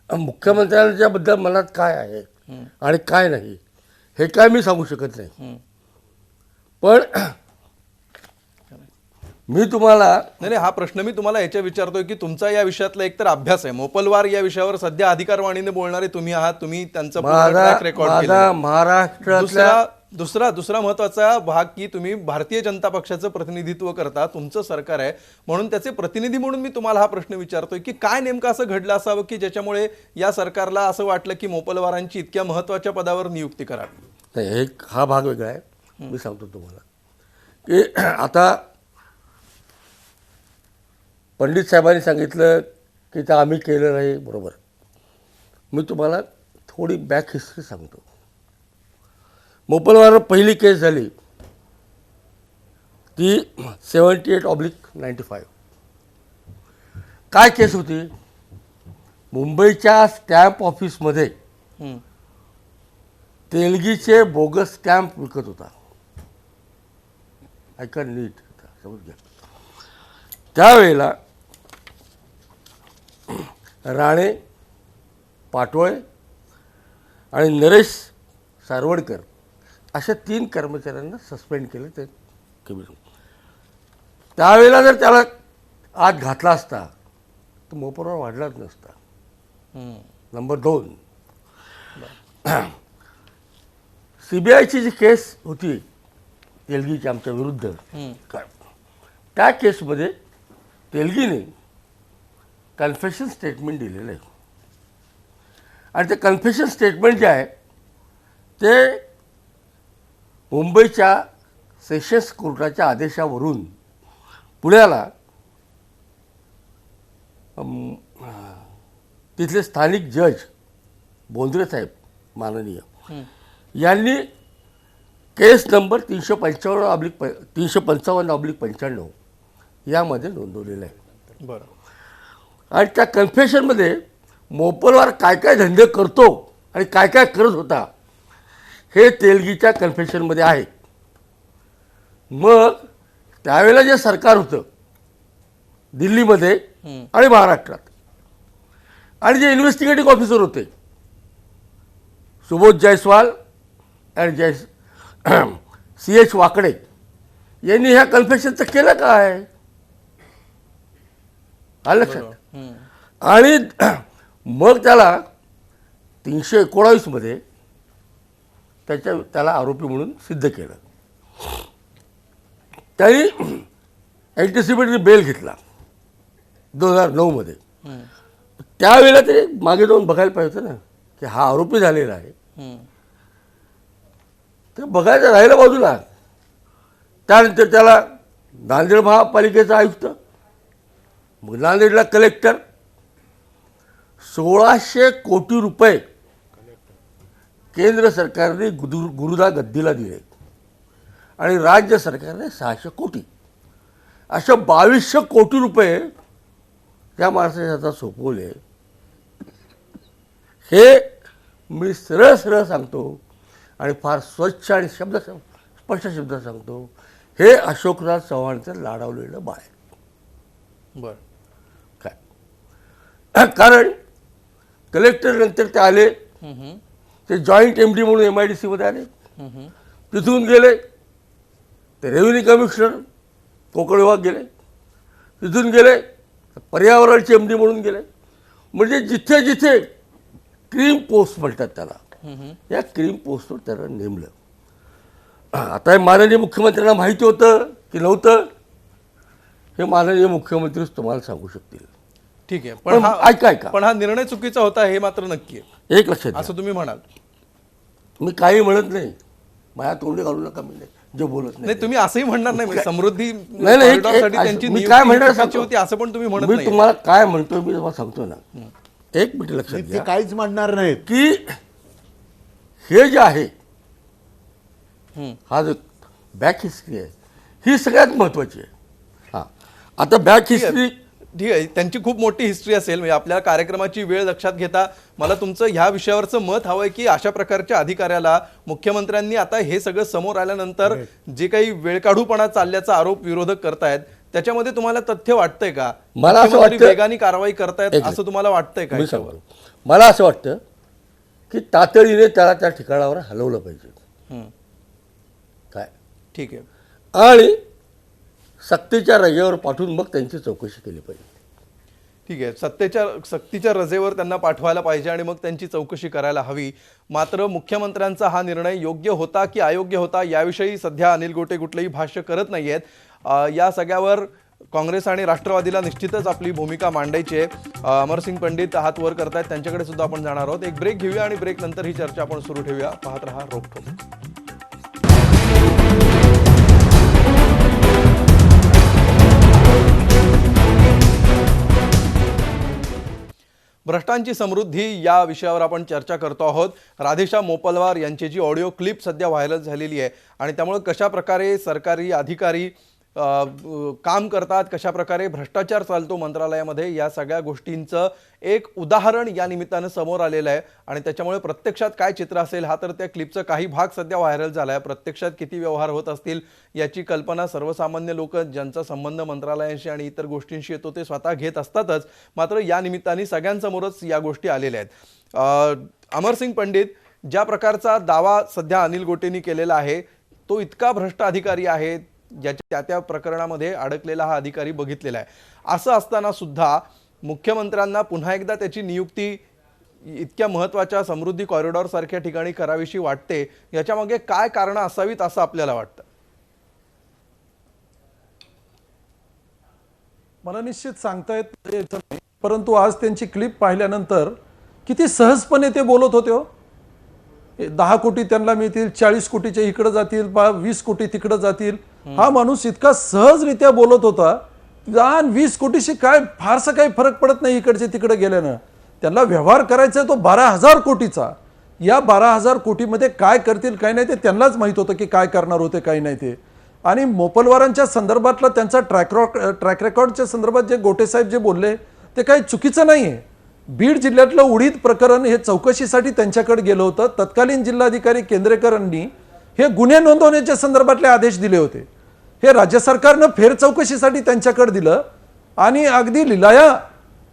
[SPEAKER 7] मुख्यमंत्र्यांच्याबद्दल मनात काय आहे आणि काय नाही हे काय मी सांगू शकत नाही. पण मी तुम्हाला
[SPEAKER 1] नाही, हा प्रश्न मी तुम्हाला याच्या विचारतोय की तुमचा या विषयातला एकतर अभ्यास आहे. मोपलवार या विषयावर सध्या अधिकारवाणीने बोलणारे तुम्ही आहात, तुम्ही त्यांचं ट्रॅक रेकॉर्ड केलं.
[SPEAKER 7] महाराष्ट्रातल्या
[SPEAKER 1] दुसरा महत्वाचा भाग की तुम्ही भारतीय जनता पक्षाचं प्रतिनिधित्व करता, तुमचं सरकार आहे, म्हणून त्याचे प्रतिनिधी म्हणून मी तुम्हाला हा प्रश्न विचारतोय की काय नेमकं असं घडलं असावं की ज्याच्यामुळे या सरकारला असं वाटलं की मोपलवारांची इतक्या महत्वाच्या पदावर नियुक्ती करावी?
[SPEAKER 7] नाही, हा भाग वेगळा आहे. मी सांगतो तुम्हाला की आता पंडित साहेबांनी सांगितलं की ते आम्ही केलं नाही, बरोबर. मी तुम्हाला थोडी बॅक हिस्ट्री सांगतो. मोपलवार पहिली केस झाली ती 78/95. काय केस होती? मुंबईच्या स्टॅम्प ऑफिसमध्ये तेलगीचे बोगस स्टॅम्प विकत होता. ऐका नीट, समज घ्या. त्यावेळेला राणे, पाटोळे आणि नरेश सारवडकर अशा 3 कर्मचाऱ्यांना सस्पेंड केलं ते कमिशन. त्यावेळेला जर त्याला आत घातला असता तर मोपलवार वाढलाच नसता. नंबर 2, CBIची जी केस होती तेलगीची आमच्या विरुद्ध, त्या केसमध्ये तेलगीने कन्फेशन स्टेटमेंट दिलेलं आहे. आणि ते कन्फेशन स्टेटमेंट जे आहे ते मुंबईच्या सेशन्स कोर्टाच्या आदेशावरून पुण्याला तिथले स्थानिक जज बोंद्रे साहेब माननीय यांनी केस नंबर 355/95 यामध्ये नोंदवलेलं आहे.
[SPEAKER 1] बरं.
[SPEAKER 7] आणि त्या कन्फेशनमध्ये मोपलवार काय काय धंदे करतो आणि काय काय करत होता हे तेलगीच्या कन्फेशनमध्ये आहे. मग त्यावेळेला जे सरकार होतं दिल्लीमध्ये आणि महाराष्ट्रात, आणि जे इन्व्हेस्टिगेटिव्ह ऑफिसर होते सुबोध जयस्वाल आणि CH वाकडे यांनी ह्या कन्फेशनचं केलं काय आलं लक्षात. आणि मग त्याला 319 मध्ये त्याला आरोपी म्हणून सिद्ध केलं. त्यांनी अँटिसिपेटरी बेल घेतला 2009 मध्ये. त्यावेळेला तरी मागे जाऊन बघायला पाहिजे होतं ना की हा आरोपी झालेला आहे. ते बघायचं राहिलं बाजूला. त्यानंतर त्याला नांदेड महापालिकेचा आयुक्त, मग नांदेडला कलेक्टर, 1600 कोटी रुपये केंद्र सरकारने गुरुदा गद्दीला दिले आणि राज्य सरकारने 600 कोटी, अशा 2200 कोटी रुपये त्या माणसाच्या हातात सोपवले. हे मी सरळ सरळ सांगतो आणि फार स्वच्छ आणि स्पष्ट शब्दात सांगतो, हे अशोकराज चव्हाणचं लाडावलेलं बाळ आहे.
[SPEAKER 1] बरं.
[SPEAKER 7] काय कारण कलेक्टर नंतर ते आले, ते जॉईंट MD म्हणून MIDC मध्ये आले, तिथून गेले ते रेव्हेन्यू कमिशनर कोकण विभाग गेले, तिथून गेले पर्यावरणचे MD म्हणून गेले. म्हणजे जिथे जिथे क्रीम पोस्ट म्हणतात त्याला, या क्रीम पोस्टवर त्याला नेमलं. आता हे माननीय मुख्यमंत्र्यांना माहिती होतं की नव्हतं हे माननीय मुख्यमंत्रीच तुम्हाला सांगू शकतील.
[SPEAKER 1] ठीक आहे.
[SPEAKER 7] पण ऐका
[SPEAKER 1] पण हा निर्णय चुकीचा होता हे मात्र नक्की आहे.
[SPEAKER 7] एक लक्षात
[SPEAKER 1] असं तुम्ही म्हणाल.
[SPEAKER 7] मी काही म्हणत नाही, माझ्या तोंडी घालू नका, मी जे बोलत
[SPEAKER 1] नाही. तुम्ही असंही म्हणणार नाही समृद्धी
[SPEAKER 7] नाही,
[SPEAKER 1] कॉरिडॉरसाठी त्यांची
[SPEAKER 7] मी काय म्हणणार
[SPEAKER 1] नियुक्ती होती असं पण तुम्ही म्हणत
[SPEAKER 7] मी
[SPEAKER 1] नाही.
[SPEAKER 7] तुम्हाला काय म्हणतोय मी तुम्हाला सांगतो ना. एक मिनिट लक्षात
[SPEAKER 8] ते
[SPEAKER 7] घ्या
[SPEAKER 8] काहीच म्हणणार नाहीत
[SPEAKER 7] की हे जे आहे हा जो बॅक हिस्ट्री आहे ही सगळ्यात महत्त्वाची आहे. हां, आता बॅक हिस्ट्री
[SPEAKER 1] ठीक आहे, त्यांची खूप मोठी हिस्ट्री असेल. म्हणजे आपल्या कार्यक्रमाची वेळ लक्षात घेता मला तुमचं ह्या विषयावरचं मत हवंय की अशा प्रकारच्या अधिकाऱ्याला मुख्यमंत्र्यांनी आता हे सगळं समोर आल्यानंतर जे काही वेळकाढूपणा चालल्याचा आरोप विरोधक करतायत त्याच्यामध्ये तुम्हाला तथ्य वाटतंय का?
[SPEAKER 7] मला असं
[SPEAKER 1] मुख्यमंत्री
[SPEAKER 7] वाटतं-
[SPEAKER 1] वेगाने कारवाई करतायत असं तुम्हाला वाटतंय का?
[SPEAKER 7] मी सांगतो, मला असं वाटतं की तातडीने त्याला त्या ठिकाणावर हलवलं पाहिजे. काय
[SPEAKER 1] ठीक आहे.
[SPEAKER 7] आणि सक्तीच्या रजेवर पाठवून मग त्यांची चौकशी केली पाहिजे.
[SPEAKER 1] ठीक आहे. सक्तीच्या रजेवर त्यांना पाठवायला पाहिजे आणि मग त्यांची चौकशी करायला हवी. मात्र मुख्यमंत्र्यांचा हा निर्णय योग्य होता की अयोग्य होता याविषयी सध्या अनिल गोटे कुठलंही भाष्य करत नाहीयेत. या सगळ्यावर काँग्रेस आणि राष्ट्रवादीला निश्चितच आपली भूमिका मांडायची आहे. अमरसिंग पंडित हात वर करतायत, त्यांच्याकडे सुद्धा आपण जाणार आहोत. एक ब्रेक घेऊया आणि ब्रेक नंतर ही चर्चा आपण सुरू ठेवूया. पाहत रहा रोखठोक. भ्रष्टांची समृद्धी या विषयावर आपण चर्चा करतो आहोत. राधेश्याम मोपलवार यांची जी ऑडिओ क्लिप सध्या व्हायरल झालेली आहे आणि त्यामुळे कशा प्रकारे सरकारी अधिकारी काम करतात, कशा प्रकारे भ्रष्टाचार चालतो मंत्रालयामध्ये, या सगळ्या गोष्टींचं एक उदाहरण या निमित्तानं समोर आलेलं आहे. आणि त्याच्यामुळे प्रत्यक्षात काय चित्र असेल हा तर त्या क्लिपचा काही भाग सध्या व्हायरल झाला आहे. प्रत्यक्षात किती व्यवहार होत असतील याची कल्पना सर्वसामान्य लोक ज्यांचा संबंध मंत्रालयाशी आणि इतर गोष्टींशी येतो ते स्वतः घेत असतातच. मात्र या निमित्ताने सगळ्यांसमोरच या गोष्टी आलेल्या आहेत. अमरसिंग पंडित, ज्या प्रकारचा दावा सध्या अनिल गोटेंनी केलेला आहे तो इतका भ्रष्ट अधिकारी आहे, ज्याच्या त्या प्रकरणामध्ये अडकलेला हा अधिकारी बघितलेला आहे. असं असताना सुद्धा मुख्यमंत्र्यांना पुन्हा एकदा त्याची नियुक्ती इतक्या महत्त्वाच्या समृद्धी कॉरिडॉर सारख्या ठिकाणी करावीशी वाटते. याच्यामागे काय कारणं असावीत असं आपल्याला वाटतं?
[SPEAKER 9] मला निश्चित सांगता येत नाही, परंतु आज त्यांची क्लिप पाहिल्यानंतर किती सहजपणे ते बोलत होते हो. 10 कोटी त्यांना मिळतील, 40 कोटीचे इकडे जातील, 20 कोटी तिकडे जातील. हा माणूस इतका सहजरित्या बोलत होता. 20 कोटीशी काय फारसा काही फरक पडत नाही इकडचे तिकडे गेल्यानं. त्यांना व्यवहार करायचा तो 12,000 कोटीचा. या 12,000 कोटीमध्ये काय करतील काय नाही ते त्यांनाच माहित होतं की काय करणार होते काय नाही ते. आणि मोपलवारांच्या संदर्भातला त्यांचा ट्रॅक रेकॉर्डच्या संदर्भात जे गोटे साहेब जे बोलले ते काही चुकीचं नाही आहे. बीड जिल्ह्यातलं उडीद प्रकरण हे चौकशीसाठी त्यांच्याकडे गेलं होतं. तत्कालीन जिल्हाधिकारी केंद्रेकरांनी हे गुन्हे नोंदवण्याच्या संदर्भातले आदेश दिले होते. हे राज्य सरकारनं फेर चौकशीसाठी त्यांच्याकडे दिलं आणि अगदी लिलाया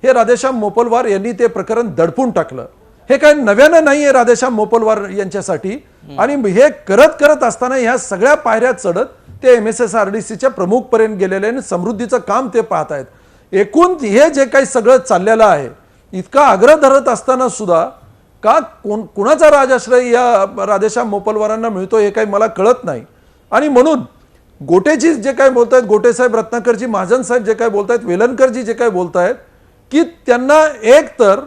[SPEAKER 9] हे राधेश्याम मोपलवार यांनी ते प्रकरण दडपून टाकलं. हे काही नव्यानं नाही आहे राधेश्याम मोपलवार यांच्यासाठी. आणि हे करत असताना ह्या सगळ्या पायऱ्या चढत ते MSSRDCच्या प्रमुखपर्यंत गेलेले आणि समृद्धीचं काम ते पाहत आहेत. एकूण हे जे काही सगळं चाललेलं आहे इतका आग्रह धरत असताना सुद्धा का कुणाचा राजाश्रय या राधेश्याम मोपलवारांना मिळतो हे काही मला कळत नाही. आणि म्हणून गोटेजी जे काय बोलतायत, गोटे साहेब, रत्नाकरजी, महाजन साहेब जे काय बोलतायत, वेलणकरजी जे काय बोलतायत की त्यांना एक तर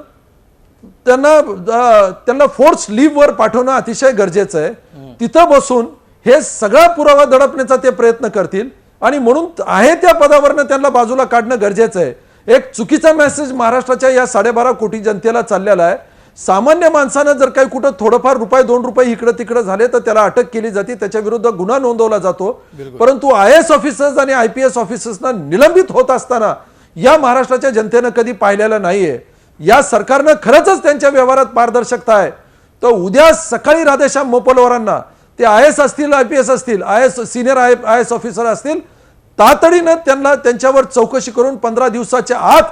[SPEAKER 9] त्यांना फोर्स लीव्हवर पाठवणं अतिशय गरजेचं आहे. तिथं बसून हे सगळा पुरावा दडपण्याचा ते प्रयत्न करतील आणि म्हणून आहे त्या पदावरनं त्यांना बाजूला काढणं गरजेचं आहे. एक चुकीचा मेसेज महाराष्ट्राच्या या 12.5 कोटी जनतेला चाललेला आहे. सामान्य माणसानं जर काही कुठं थोडंफार ₹2 इकडं तिकडं झाले तर त्याला अटक केली जाते, त्याच्या विरुद्ध गुन्हा नोंदवला जातो. परंतु IAS ऑफिसर्स आणि IPS ऑफिसर्सना निलंबित होत असताना या महाराष्ट्राच्या जनतेनं कधी पाहिलेलं नाहीये. या सरकारनं खरंच त्यांच्या व्यवहारात पारदर्शकता आहे. तर उद्या सकाळी राधेश्याम मोपलवारांना ते IAS असतील, IPS असतील, सिनियर IAS ऑफिसर असतील, तातडीनं त्यांना त्यांच्यावर चौकशी करून 15 दिवसाच्या आत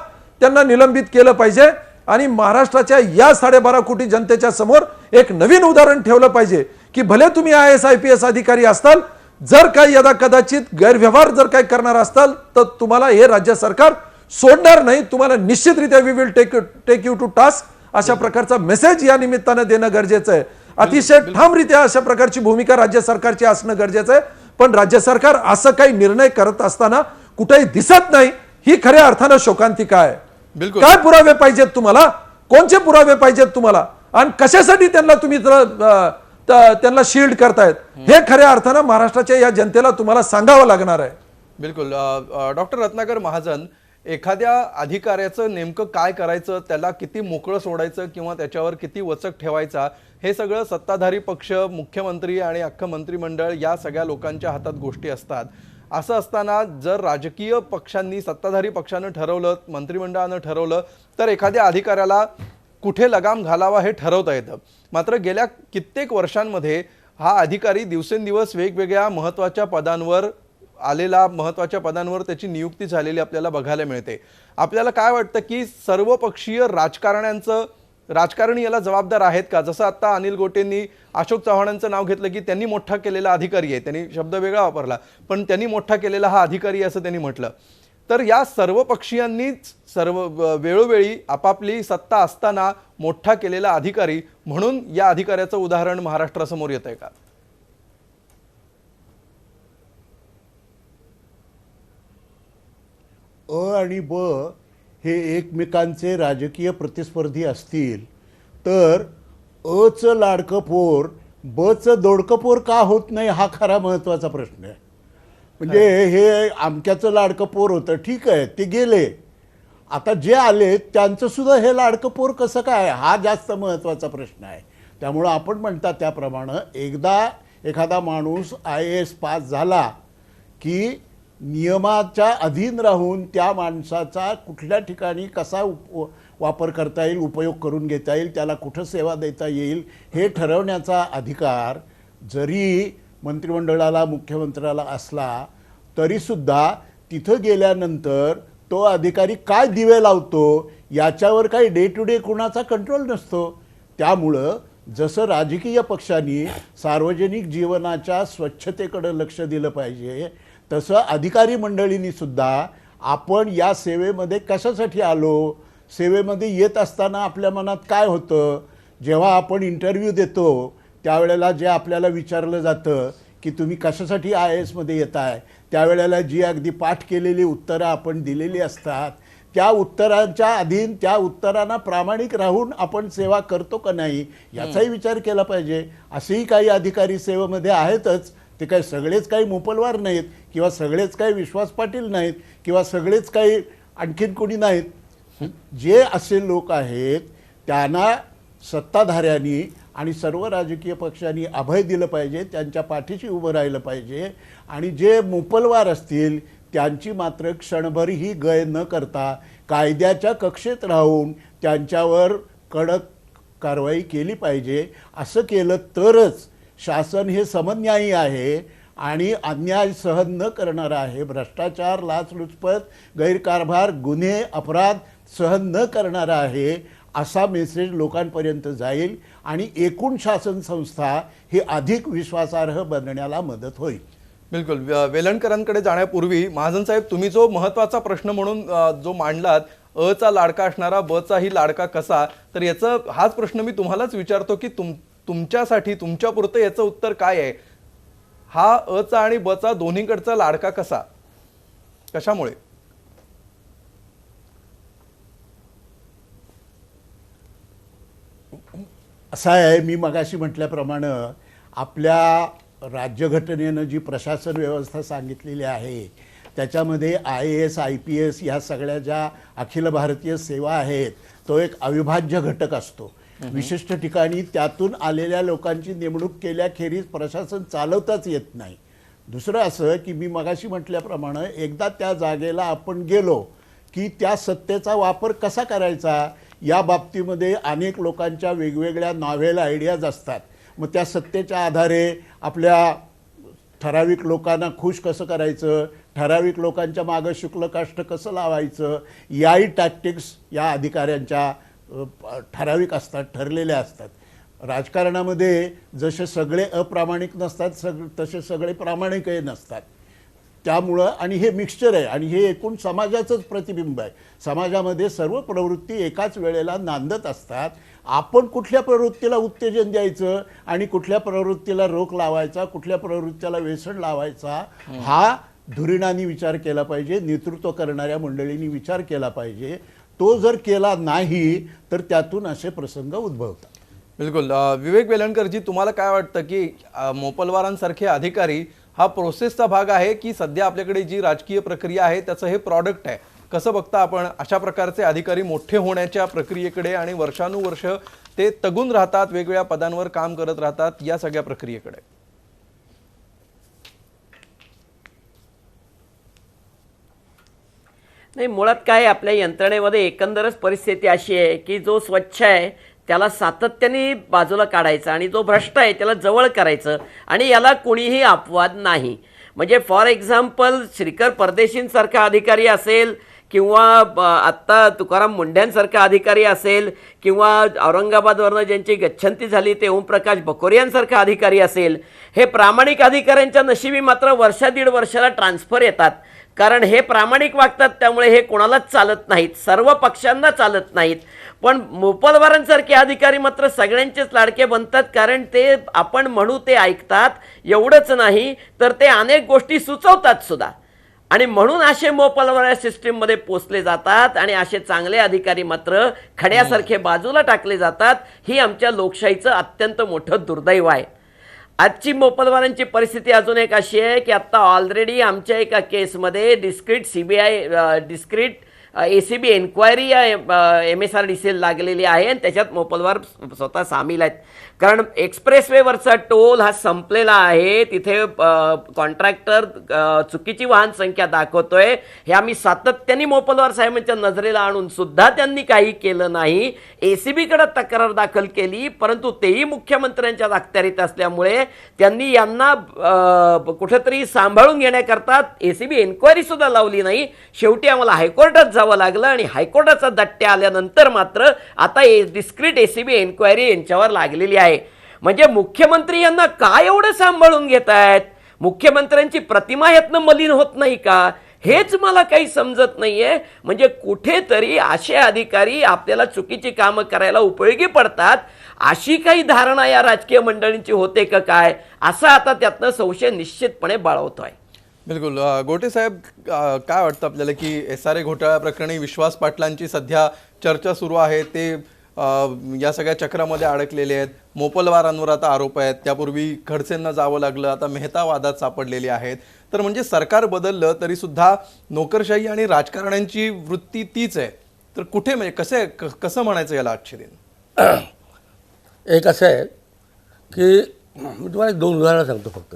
[SPEAKER 9] त्यांना निलंबित केलं पाहिजे. आणि महाराष्ट्राच्या या 12.5 कोटी जनतेच्या समोर एक नवीन उदाहरण ठेवलं पाहिजे की भले तुम्ही IAS IPS अधिकारी असताल, जर काही यदा कदाचित गैरव्यवहार जर काही करणार असताल तर तुम्हाला हे राज्य सरकार सोडणार नाही. तुम्हाला निश्चितरित्या we will take you to task अशा प्रकारचा मेसेज या निमित्तानं देणं गरजेचं आहे. अतिशय ठामरित्या अशा प्रकारची भूमिका राज्य सरकारची असणं गरजेचं आहे. पण राज्य सरकार असं काही निर्णय करत असताना कुठेही दिसत नाही. ही खऱ्या अर्थानं शोकांतिका आहे.
[SPEAKER 1] बिलकुल.
[SPEAKER 9] काय पुरावे पाहिजेत तुम्हाला, कोणते पुरावे पाहिजेत तुम्हाला आणि कशासाठी त्यांना तुम्ही त्यांना शील्ड करतायत हे खऱ्या अर्थानं महाराष्ट्राच्या या जनतेला तुम्हाला सांगावं लागणार आहे.
[SPEAKER 1] बिलकुल. डॉक्टर रत्नाकर महाजन, एखाद्या अधिकाऱ्याचं नेमकं काय करायचं, त्याला किती मोकळं सोडायचं किंवा त्याच्यावर किती वचक ठेवायचा, हे सगळं सत्ताधारी पक्ष, मुख्यमंत्री आणि अख्खं मंत्रिमंडळ या सगळ्या लोकांच्या हातात गोष्टी असतात. असं असताना जर राजकीय पक्षांनी, सत्ताधारी पक्षानं ठरवलं, मंत्रिमंडळानं ठरवलं तर एखाद्या अधिकाऱ्याला कुठे लगाम घालावा हे ठरवता येतं. मात्र गेल्या कित्येक वर्षांमध्ये हा अधिकारी दिवसेंदिवस वेगवेगळ्या महत्त्वाच्या पदांवर त्याची नियुक्ती झालेली आपल्याला बघायला मिळते. आपल्याला काय वाटतं की सर्वपक्षीय राजकारणी याला जबाबदार आहेत का? जसं आता अनिल गोटेंनी अशोक चव्हाणांचं नाव घेतलं की त्यांनी मोठा केलेला अधिकारी आहे, त्यांनी शब्द वेगळा वापरला पण त्यांनी मोठा केलेला हा अधिकारी असं त्यांनी म्हटलं. तर या सर्व पक्षीयांनीच वेळोवेळी आपापली सत्ता असताना मोठा केलेला अधिकारी म्हणून या अधिकाऱ्याचं उदाहरण महाराष्ट्रासमोर येत आहे का?
[SPEAKER 8] आणि ब हे एकमेकांचे राजकीय प्रतिस्पर्धी असतील तर अचं लाडकं पोर बचं दोडकं पोर का होत नाही हा खरा महत्त्वाचा प्रश्न आहे. म्हणजे हे आमक्याचं लाडकं पोर होतं, ठीक आहे, ते गेले. आता जे आले त्यांचं सुद्धा हे लाडकं पोर कसं काय, हा जास्त महत्त्वाचा प्रश्न आहे. त्यामुळं आपण म्हणता त्याप्रमाणे एकदा एखादा माणूस IAS पास झाला की नियमाच्या अधीन राहून त्या माणसाचा कुठल्या ठिकाणी कसा वापर करता येईल, उपयोग करून घेता येईल, त्याला कुठं सेवा देता येईल हे ठरवण्याचा अधिकार जरी मंत्रिमंडळाला, मुख्यमंत्र्याला असला तरीसुद्धा तिथं गेल्यानंतर तो अधिकारी काय दिवे लावतो याच्यावर काही डे टू डे कुणाचा कंट्रोल नसतो. त्यामुळं जसं राजकीय पक्षांनी सार्वजनिक जीवनाच्या स्वच्छतेकडे लक्ष दिलं पाहिजे, तसं अधिकारी मंडळींनी सुद्धा आपण या सेवेमध्ये कशासाठी आलो, सेवेमध्ये येत असताना आपल्या मनात काय होतं, जेव्हा आपण इंटरव्ह्यू देतो त्यावेळेला जे आपल्याला विचारलं जातं की तुम्ही कशासाठी IAS मध्ये येत आहे, त्यावेळेला जी अगदी पाठ केलेली उत्तरं आपण दिलेली असतात त्या उत्तरांच्या अधीन, त्या उत्तरांना प्रामाणिक राहून आपण सेवा करतो का नाही याचाही विचार केला पाहिजे. असेही काही अधिकारी सेवेमध्ये आहेतच, ते काही सगळेच काही मोपलवार नाहीत किंवा सगळेच काही विश्वास पाटील नाहीत किंवा सगळेच काही आणखीन कोणी नाहीत. जे असे लोक आहेत त्यांना सत्ताधाऱ्यांनी आणि सर्व राजकीय पक्षांनी अभय दिलं पाहिजे, त्यांच्या पाठीशी उभं राहिलं पाहिजे. आणि जे मोपलवार असतील त्यांची मात्र क्षणभरही गय न करता कायद्याच्या कक्षेत राहून त्यांच्यावर कडक कारवाई केली पाहिजे. असं केलं तरच शासन हे समन्यायी आहे आणि अन्याय सहन न करणारं आहे, भ्रष्टाचार, लाचलुचपत, गैरकारभार, गुन्हे, अपराध सहन न करणारा आहे असा मेसेज लोकांपर्यंत जाईल आणि एकूण शासन संस्था ही अधिक विश्वासार्ह बनण्याला मदत होईल.
[SPEAKER 1] बिलकुल. वेलणकरांकडे जाण्यापूर्वी महाजन साहेब, तुम्ही जो महत्त्वाचा प्रश्न म्हणून जो मांडलात, अचा लाडका असणारा बचाही लाडका कसा, तर याचं हाच प्रश्न मी तुम्हालाच विचारतो की तुमच्यासाठी तुमच्यापुरतं याचं उत्तर काय आहे? हा अचा आणि बचा दोन्हीकडचा लाडका कसा, कशामुळे?
[SPEAKER 8] असं आहे, मी मगाशी म्हटल्याप्रमाणे आपल्या राज्यघटनेनं जी प्रशासन व्यवस्था सांगितलेली आहे त्याच्यामध्ये IAS, IPS या सगळ्या ज्या अखिल भारतीय सेवा आहेत तो एक अविभाज्य घटक असतो. विशिष्ट ठिकाणी त्यातून आलेल्या लोकांची नेमणूक केल्याखेरीज प्रशासन चालवताच येत नाही. दुसरं असं की मी मगाशी म्हटल्याप्रमाणे एकदा त्या जागेला आपण गेलो की त्या सत्तेचा वापर कसा करायचा या बाबतीमध्ये अनेक लोकांच्या वेगवेगळ्या नॉव्हेल आयडियाज असतात. मग त्या सत्तेच्या आधारे आपल्या ठराविक लोकांना खुश कसं करायचं, ठराविक लोकांच्या मागं शुक्ल काष्ट कसं लावायचं, याही टॅक्टिक्स या अधिकाऱ्यांच्या ठराविक असतात, ठरलेल्या असतात. राजकारणामध्ये जसे सगळे अप्रामाणिक नसतात तसे सगळे प्रामाणिकही नसतात. त्यामुळं आणि हे मिक्सचर आहे आणि हे एकूण समाजाचंच प्रतिबिंब आहे. समाजामध्ये सर्व प्रवृत्ती एकाच वेळेला नांदत असतात. आपण कुठल्या प्रवृत्तीला उत्तेजन द्यायचं आणि कुठल्या प्रवृत्तीला रोख लावायचा, कुठल्या प्रवृत्तीला व्यसन लावायचा हा धुरीणांनी विचार केला पाहिजे, नेतृत्व करणाऱ्या मंडळींनी विचार केला पाहिजे. तो जर केला नाही तर त्यातून असे प्रसंग उद्भवतात.
[SPEAKER 1] बिलकुल. विवेक वेलणकरजी, तुम्हाला काय वाटतं की मोपलवारांसारखे अधिकारी हा प्रोसेसचा भाग आहे की सध्या आपल्याकडे जी राजकीय प्रक्रिया आहे त्याचं हे प्रॉडक्ट आहे? कसं बघता आपण अशा प्रकारचे अधिकारी मोठे होण्याच्या प्रक्रियेकडे आणि वर्षानुवर्ष ते तगून राहतात, वेगवेगळ्या पदांवर काम करत राहतात, या सगळ्या प्रक्रियेकडे?
[SPEAKER 10] नाही, मुळात काय आपल्या यंत्रणेमध्ये एकंदरच परिस्थिती अशी आहे की जो स्वच्छ आहे त्याला सातत्याने बाजूला काढायचं आणि जो भ्रष्ट आहे त्याला जवळ करायचं आणि याला कोणीही अपवाद नाही. म्हणजे फॉर एक्झाम्पल श्रीकर परदेशींसारखा अधिकारी असेल किंवा आत्ता तुकाराम मुंढ्यांसारखा अधिकारी असेल किंवा औरंगाबादवरनं ज्यांची गच्छंती झाली ते ओमप्रकाश बकोरियांसारखा अधिकारी असेल, हे प्रामाणिक अधिकाऱ्यांच्या नशिबी मात्र वर्षा दीड वर्षाला ट्रान्सफर येतात. कारण हे प्रामाणिक वागतात, त्यामुळे हे कोणालाच चालत नाहीत, सर्व पक्षांना चालत नाहीत. पण मोपलवारांसारखे अधिकारी मात्र सगळ्यांचेच लाडके बनतात, कारण ते आपण म्हणू ते ऐकतात. एवढंच नाही तर ते अनेक गोष्टी सुचवतात सुद्धा. आणि म्हणून असे मोपलवार सिस्टीममध्ये पोचले जातात आणि असे चांगले अधिकारी मात्र खड्यासारखे बाजूला टाकले जातात. ही आमच्या लोकशाहीचं अत्यंत मोठं दुर्दैव आहे. आजची मोपलवारांची परिस्थिती अजून एक अशी आहे की आत्ता ऑलरेडी आमच्या एका केसमध्ये डिस्क्रीट ACB एन्क्वायरी MSRDCला लागलेली आहे आणि त्याच्यात मोपलवार स्वतः सामील आहेत. कारण एक्सप्रेसवेवरचा टोल हा संपलेला आहे. तिथे कॉन्ट्रॅक्टर चुकीची वाहन संख्या दाखवतोय. हे आम्ही सातत्याने मोपलवार साहेबांच्या नजरेला आणून सुद्धा त्यांनी काही केलं नाही. ACBकडे तक्रार दाखल केली, परंतु तेही मुख्यमंत्र्यांच्या अखत्यारीत असल्यामुळे त्यांनी यांना कुठेतरी सांभाळून घेण्याकरता ACB एन्क्वायरी सुद्धा लावली नाही. शेवटी आम्हाला हायकोर्टात जावं लागलं आणि हायकोर्टाचा दट्टे आल्यानंतर मात्र आता डिस्क्रीट ACB एन्क्वायरी यांच्यावर लागलेली आहे. म्हणजे मुख्यमंत्री यांना काय एवढं सांभाळून घेत आहेत? मुख्यमंत्र्यांची प्रतिमा यातनं मलिन होत नाही का? हेच मला काही समजत नाहीये. म्हणजे कुठेतरी असे अधिकारी आपल्याला चुकीची कामं करायला उपयोगी पडतात अशी काही धारणा या राजकीय मंडळींची होते का काय, असा आता त्यातनं संशय निश्चितपणे बाळवतोय.
[SPEAKER 1] बिलकुल. गोटे साहेब, काय वाटतं आपल्याला की SRA घोटाळा प्रकरणी विश्वास पाटलांची सध्या चर्चा सुरू आहे, ते या सगळ्या चक्रामध्ये अडकलेले आहेत. मोपलवारांवर आता आरोप आहेत. त्यापूर्वी खडसेंना जावं लागलं, आता मेहता वादात सापडलेली आहेत. तर म्हणजे सरकार बदललं तरी सुद्धा नोकरशाही आणि राजकारण्यांची वृत्ती तीच आहे. तर कुठे म्हणजे कसं म्हणायचं याला आजचे दिन?
[SPEAKER 7] एक असं आहे की मी तुम्हाला 2 उदाहरणं सांगतो फक्त.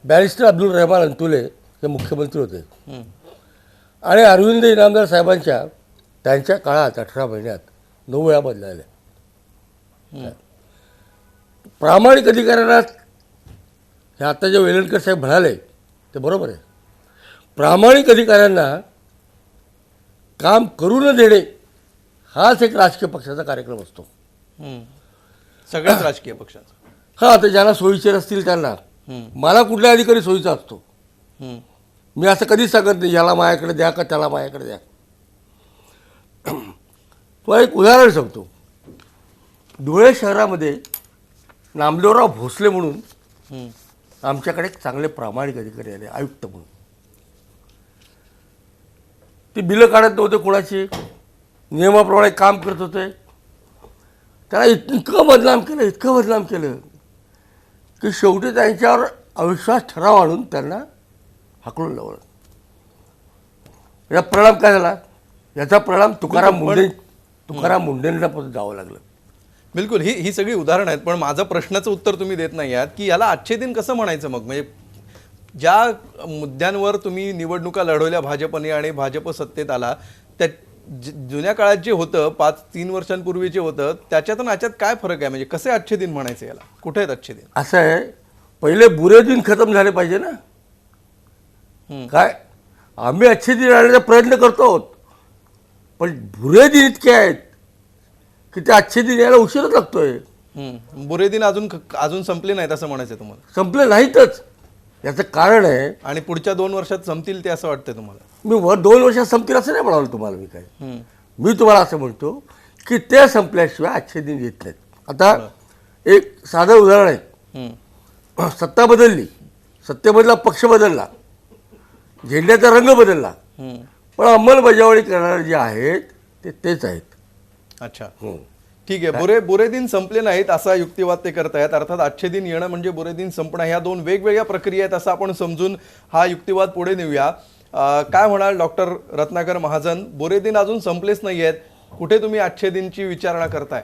[SPEAKER 7] बॅरिस्टर अब्दुल रहमान अंतुले हे मुख्यमंत्री होते आणि अरविंद इनामदार साहेबांच्या त्यांच्या काळात 18 महिन्यात 9 वेळा बदलायला. प्रामाणिक अधिकाऱ्यांना हे आता जे वेलणकर साहेब म्हणाले ते बरोबर आहे. प्रामाणिक अधिकाऱ्यांना काम करू न देणे हाच एक राजकीय पक्षाचा कार्यक्रम असतो.
[SPEAKER 1] सगळ्याच राजकीय पक्षांचा.
[SPEAKER 7] हां, आता ज्यांना सोयीचे नसतील त्यांना. मला कुठल्या अधिकारी सोयीचा असतो? मी असं कधीच सांगत नाही याला माझ्याकडे द्या का त्याला माझ्याकडे द्या. तो एक उदाहरण सांगतो. धुळे शहरामध्ये नामदेवराव भोसले म्हणून आमच्याकडे एक चांगले प्रामाणिक अधिकारी आले, आयुक्त म्हणून. ते बिलं काढत नव्हते कोणाची, नियमाप्रमाणे काम करत होते. त्याला इतकं बदनाम केलं की शेवटी त्यांच्यावर अविश्वास ठराव आणून त्यांना हाकलून लावलं. याचा परिणाम काय झाला? याचा परिणाम तुकाराम मुंडेंना पण जावं लागलं.
[SPEAKER 1] बिलकुल. ही सगळी उदाहरणं आहेत. पण माझं प्रश्नाचं उत्तर तुम्ही देत नाही आहात की याला आजचे दिन कसं म्हणायचं मग? म्हणजे ज्या मुद्द्यांवर तुम्ही निवडणुका लढवल्या भाजपने आणि भाजप सत्तेत आला, त्या जुन्या काळात जे होतं 3 वर्षांपूर्वी जे होतं त्याच्यातून याच्यात काय फरक आहे? म्हणजे कसे आजचे दिन म्हणायचे याला? कुठे आहेत आजचे दिन?
[SPEAKER 7] असं आहे, पहिले बुरे दिन खतम झाले पाहिजे ना. काय आम्ही अच्छे दिन आणण्याचा प्रयत्न करतो आहोत, पण बुरे दिन इतके आहेत की ते अच्छे दिन यायला उशीरच लागतोय.
[SPEAKER 1] बुरे दिन अजून संपले नाहीत असं म्हणायचं तुम्हाला?
[SPEAKER 7] संपले नाहीतच. याचं कारण आहे.
[SPEAKER 1] आणि पुढच्या 2 वर्षात संपतील ते असं वाटतंय तुम्हाला?
[SPEAKER 7] मी 2 वर्षात संपतील असं नाही म्हणालो तुम्हाला. मी तुम्हाला असं म्हणतो की ते संपल्याशिवाय अच्छे दिन येत नाहीत. आता एक साधं उदाहरण आहे. सत्ता बदलली, सत्तेमधला पक्ष बदलला, झेंड्याचा रंग बदलला, पण अंमलबजावणी करणारे जे आहेत ते तेच आहेत.
[SPEAKER 1] अच्छा, ठीक आहे. बुरे दिन संपले नाहीत असा युक्तिवाद ते करतायत. अर्थात आजचे दिन येणं म्हणजे बुरे दिन संपणं, ह्या 2 वेगवेगळ्या प्रक्रिया आहेत असं आपण समजून हा युक्तिवाद पुढे नेऊया. काय म्हणाल डॉक्टर रत्नाकर महाजन? बुरे दिन अजून संपलेच नाही आहेत, कुठे तुम्ही आजचे दिनची विचारणा करताय?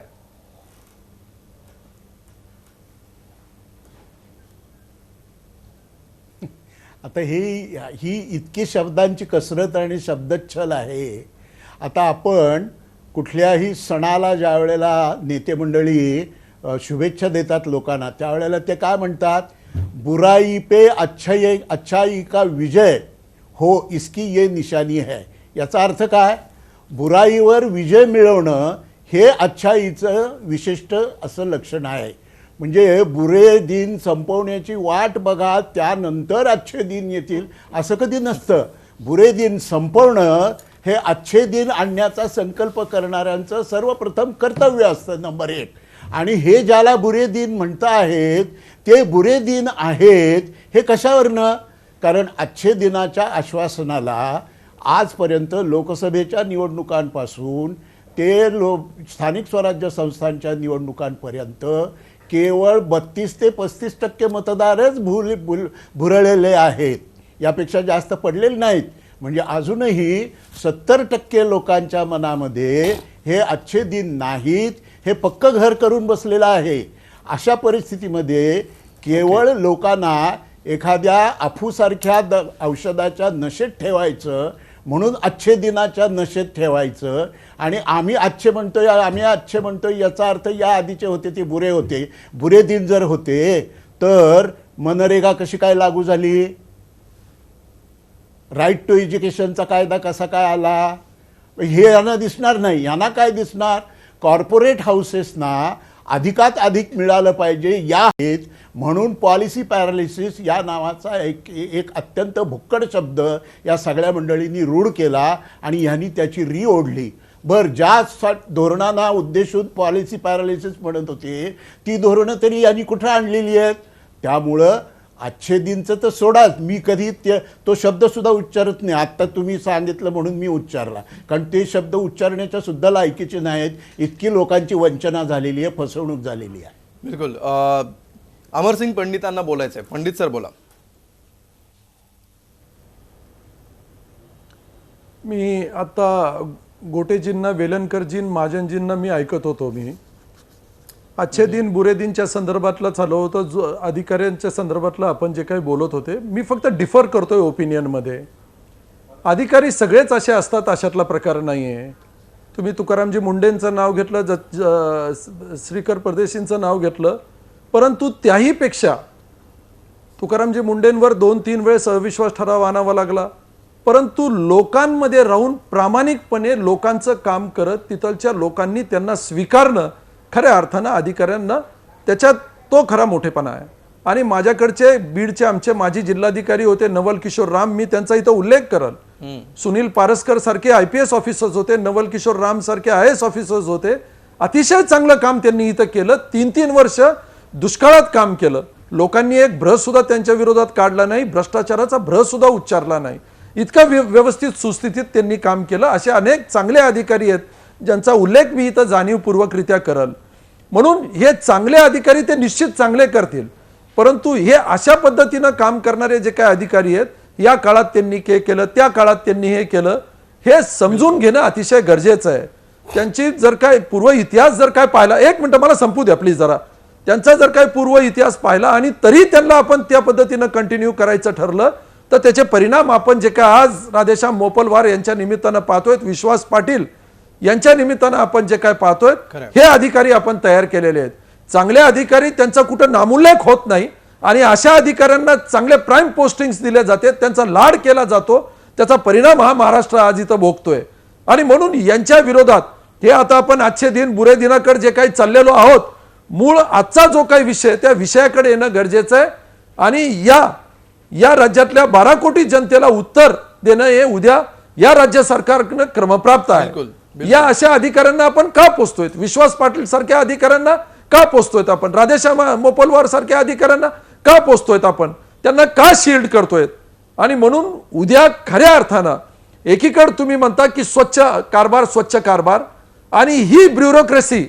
[SPEAKER 8] आता ही इतकी शब्दांची कसरत आणि शब्दच्छल आहे. आता आपण कुठल्याही सणाला ज्या वेळेला नेते मंडळी शुभेच्छा देतात लोकांना, त्यावेळेला ते काय म्हणतात? बुराई पे अच्छाई का विजय हो इसकी ये निशानी है. याचा अर्थ काय? बुराईवर विजय मिळवणं हे अच्छाईचं विशिष्ट असं लक्षण आहे. म्हणजे बुरे दिन संपवण्याची वाट बघा, त्यानंतर अच्छे दिन येतील असं कधी नसतं. बुरे दिन संपवणं हे अच्छे दिन आणण्याचा संकल्प करणाऱ्यांचं सर्वप्रथम कर्तव्य असतं, नंबर 1. आणि हे ज्याला बुरे दिन म्हणता आहेत ते बुरे दिन आहेत हे कशावरनं? कारण अच्छे दिनाच्या आश्वासनाला आजपर्यंत लोकसभेच्या निवडणुकांपासून ते स्थानिक स्वराज्य संस्थांच्या निवडणुकांपर्यंत केवळ 32 ते 35% मतदारच भुरळलेले आहेत, यापेक्षा जास्त पडलेले नाहीत. म्हणजे अजूनही 70% लोकांच्या मनामध्ये हे अच्छे दिन नाहीत, हे पक्क घर करून बसलेलं आहे. अशा परिस्थितीमध्ये केवळ लोकांना एखाद्या अफूसारख्या औषधाच्या नशेत ठेवायचं, म्हणून अच्छे दिनाच्या नशेत ठेवायचं. आणि आम्ही अच्छे म्हणतोय याचा अर्थ या आधीचे होते ते बुरे होते. बुरे दिन जर होते तर मनरेगा कशी काय लागू झाली? राईट टू एज्युकेशनचा कायदा कसा काय आला? हे यांना दिसणार नाही. यांना काय दिसणार? कॉर्पोरेट हाऊसेसना अधिकात अधिक मिळालं पाहिजे या आहेत. म्हणून पॉलिसी पॅरालिसिस या नावाचा एक अत्यंत भुक्कड शब्द या सगळ्या मंडळींनी रूढ केला आणि यांनी त्याची री ओढली. ज्या धोरणांना उद्देशून पॉलिसी पॅरालिसिस म्हणत होते ती धोरणं तरी यांनी कुठं आणलेली आहेत? त्यामुळं अच्छे दिनचं तर सोडाच, मी कधी तो शब्दसुद्धा उच्चारत नाही. आत्ता तुम्ही सांगितलं म्हणून मी उच्चारला, कारण ते शब्द उच्चारण्याच्या सुद्धा लायकीचे नाहीत. इतकी लोकांची वंचना झालेली आहे, फसवणूक झालेली आहे.
[SPEAKER 1] बिलकुल. अमरसिंग पंडितांना बोलायचं आहे. पंडित सर बोला.
[SPEAKER 9] मी आता गोटेजींना, वेलणकरजीं, महाजनजींना मी ऐकत होतो. मी अच्छे दिन बुरे दिनच्या संदर्भातलं चालू होतं, जो अधिकाऱ्यांच्या संदर्भातलं आपण जे काही बोलत होते. मी फक्त डिफर करतोय ओपिनियनमध्ये. अधिकारी सगळेच असे असतात अशातला प्रकार नाही आहे. तुम्ही तुकारामजी मुंडेंचं नाव घेतलं, श्रीकर परदेशींचं नाव घेतलं, परंतु त्याहीपेक्षा तुकारामजी मुंडेंवर 2-3 वेळेस अविश्वास ठराव आणावा लागला, परंतु लोकांमध्ये राहून प्रामाणिकपणे लोकांचं काम करत तिथलच्या लोकांनी त्यांना स्वीकारणं खऱ्या अर्थानं अधिकाऱ्यांना त्याच्यात तो खरा मोठेपणा आहे. आणि माझ्याकडचे बीडचे आमचे माजी जिल्हाधिकारी होते नवल किशोर राम, मी त्यांचा इथं उल्लेख करल. सुनील पारसकर सारखे IPS ऑफिसर्स होते, नवल किशोर राम सारखे IAS ऑफिसर्स होते. अतिशय चांगलं काम त्यांनी इथं केलं. 3-3 वर्ष दुष्काळात काम केलं. लोकांनी एक भ्रस सुद्धा त्यांच्या विरोधात काढला नाही, भ्रष्टाचाराचा भ्रस सुद्धा उच्चारला नाही. इतका व्यवस्थित सुस्थितीत त्यांनी काम केलं. असे अनेक चांगले अधिकारी आहेत ज्यांचा उल्लेख मी इथं जाणीवपूर्वकरित्या करल. म्हणून हे चांगले अधिकारी ते निश्चित चांगले करतील, परंतु हे अशा पद्धतीनं काम करणारे जे काही अधिकारी आहेत या काळात त्यांनी हे केलं, त्या काळात त्यांनी हे केलं, हे समजून घेणं अतिशय गरजेचं आहे. त्यांची जर काय पूर्व इतिहास जर काय पाहिला, 1 मिनिट मला संपू द्या प्लीज जरा. त्यांचा जर काय पूर्व इतिहास पाहिला आणि तरी त्यांना आपण त्या पद्धतीनं कंटिन्यू करायचं ठरलं तर त्याचे परिणाम आपण जे काय आज राधेश्याम मोपलवार यांच्या निमित्तानं पाहतोय, विश्वास पाटील यांच्या निमित्तानं आपण जे काय पाहतोय, हे अधिकारी आपण तयार केलेले आहेत. चांगले अधिकारी त्यांचा कुठं नामोल्लेख होत नाही आणि अशा अधिकाऱ्यांना चांगले प्राईम पोस्टिंग्स दिले जाते, त्यांचा लाड केला जातो. त्याचा परिणाम हा महाराष्ट्र आज इथं भोगतोय. आणि म्हणून यांच्या विरोधात हे आता आपण अच्छे दिन बुरे दिनाकडे जे काही चाललेलो आहोत, मूळ आजचा जो काही विषय त्या विषयाकडे येणं गरजेचं आहे. आणि या राज्यातल्या 12 कोटी जनतेला उत्तर देणं हे उद्या या राज्य सरकारनं क्रमप्राप्त आहे. या अशा अधिकाऱ्यांना आपण का पोचतोय? विश्वास पाटील सारख्या अधिकाऱ्यांना का पोचतोय आपण? राधेश्याम मोपलवार सारख्या अधिकाऱ्यांना का पोचतोय आपण? त्यांना का शिल्ड करतोय? आणि म्हणून उद्या खऱ्या अर्थानं एकीकडे तुम्ही म्हणता की स्वच्छ कारभार आणि ही ब्युरोक्रेसी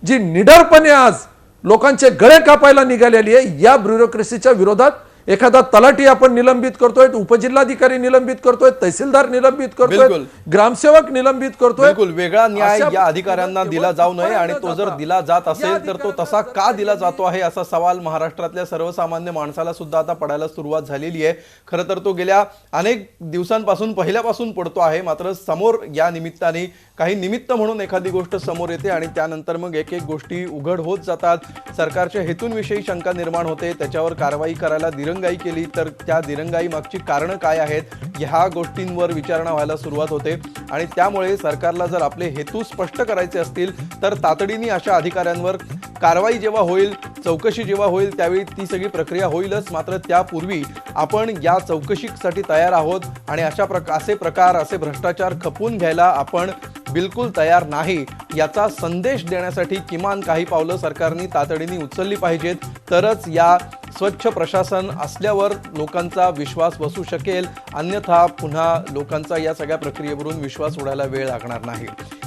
[SPEAKER 9] जी निडरपणे आज लोकांचे गळे कापायला निघालेली आहे, या ब्युरोक्रेसीच्या विरोधात एखादा तलाठी आपण निलंबित करतोय, उपजिल्हाधिकारी निलंबित करतोय, तहसीलदार निलंबित करतोय, ग्रामसेवक निलंबित करतोय.
[SPEAKER 1] बिलकुल वेगळा न्याय या अधिकाऱ्यांना दिला जाऊ नये आणि तो जर दिला जात असेल तर तो तसा का दिला जातो आहे असा सवाल महाराष्ट्रातल्या सर्वसामान्य माणसाला सुद्धा आता पडायला सुरुवात झालेली आहे. खरं तर तो गेल्या अनेक दिवसांपासून पहिल्यापासून पडतो आहे, मात्र समोर या निमित्ताने काही निमित्त म्हणून एखादी गोष्ट समोर येते आणि त्यानंतर मग एक गोष्टी उघड होत जातात. सरकारच्या हेतूंविषयी शंका निर्माण होते, त्याच्यावर कारवाई करायला दिरंगाई केली तर त्या दिरंगाई मागची कारणं काय आहेत ह्या गोष्टींवर विचारणा व्हायला सुरुवात होते. आणि त्यामुळे सरकारला जर आपले हेतू स्पष्ट करायचे असतील तर तातडीने अशा अधिकाऱ्यांवर कारवाई जेव्हा होईल, चौकशी जेव्हा होईल त्यावेळी ती सगळी प्रक्रिया होईलच. मात्र त्यापूर्वी आपण या चौकशीसाठी तयार आहोत आणि असे भ्रष्टाचार खपवून घ्यायला आपण बिलकुल तयार नाही याचा संदेश देण्यासाठी किमान काही पावलं सरकारने तातडीने उचलली पाहिजेत. तरच या स्वच्छ प्रशासन असल्यावर लोकांचा विश्वास बसू शकेल. अन्यथा पुन्हा लोकांचा या सगळ्या प्रक्रियेवरून विश्वास उडायला वेळ लागणार नाही.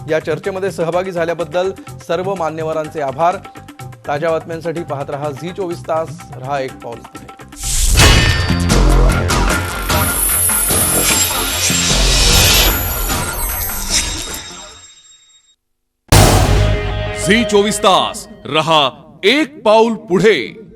[SPEAKER 1] या चर्चेमध्ये सहभागी झाल्याबद्दल सर्व मान्यवरांचे आभार. ताज्या बातम्यांसाठी पाहत रहा झी24 तास. रहा एक पाऊल पुढे.
[SPEAKER 11] झी 24 तास रहा एक पाऊल पुढे.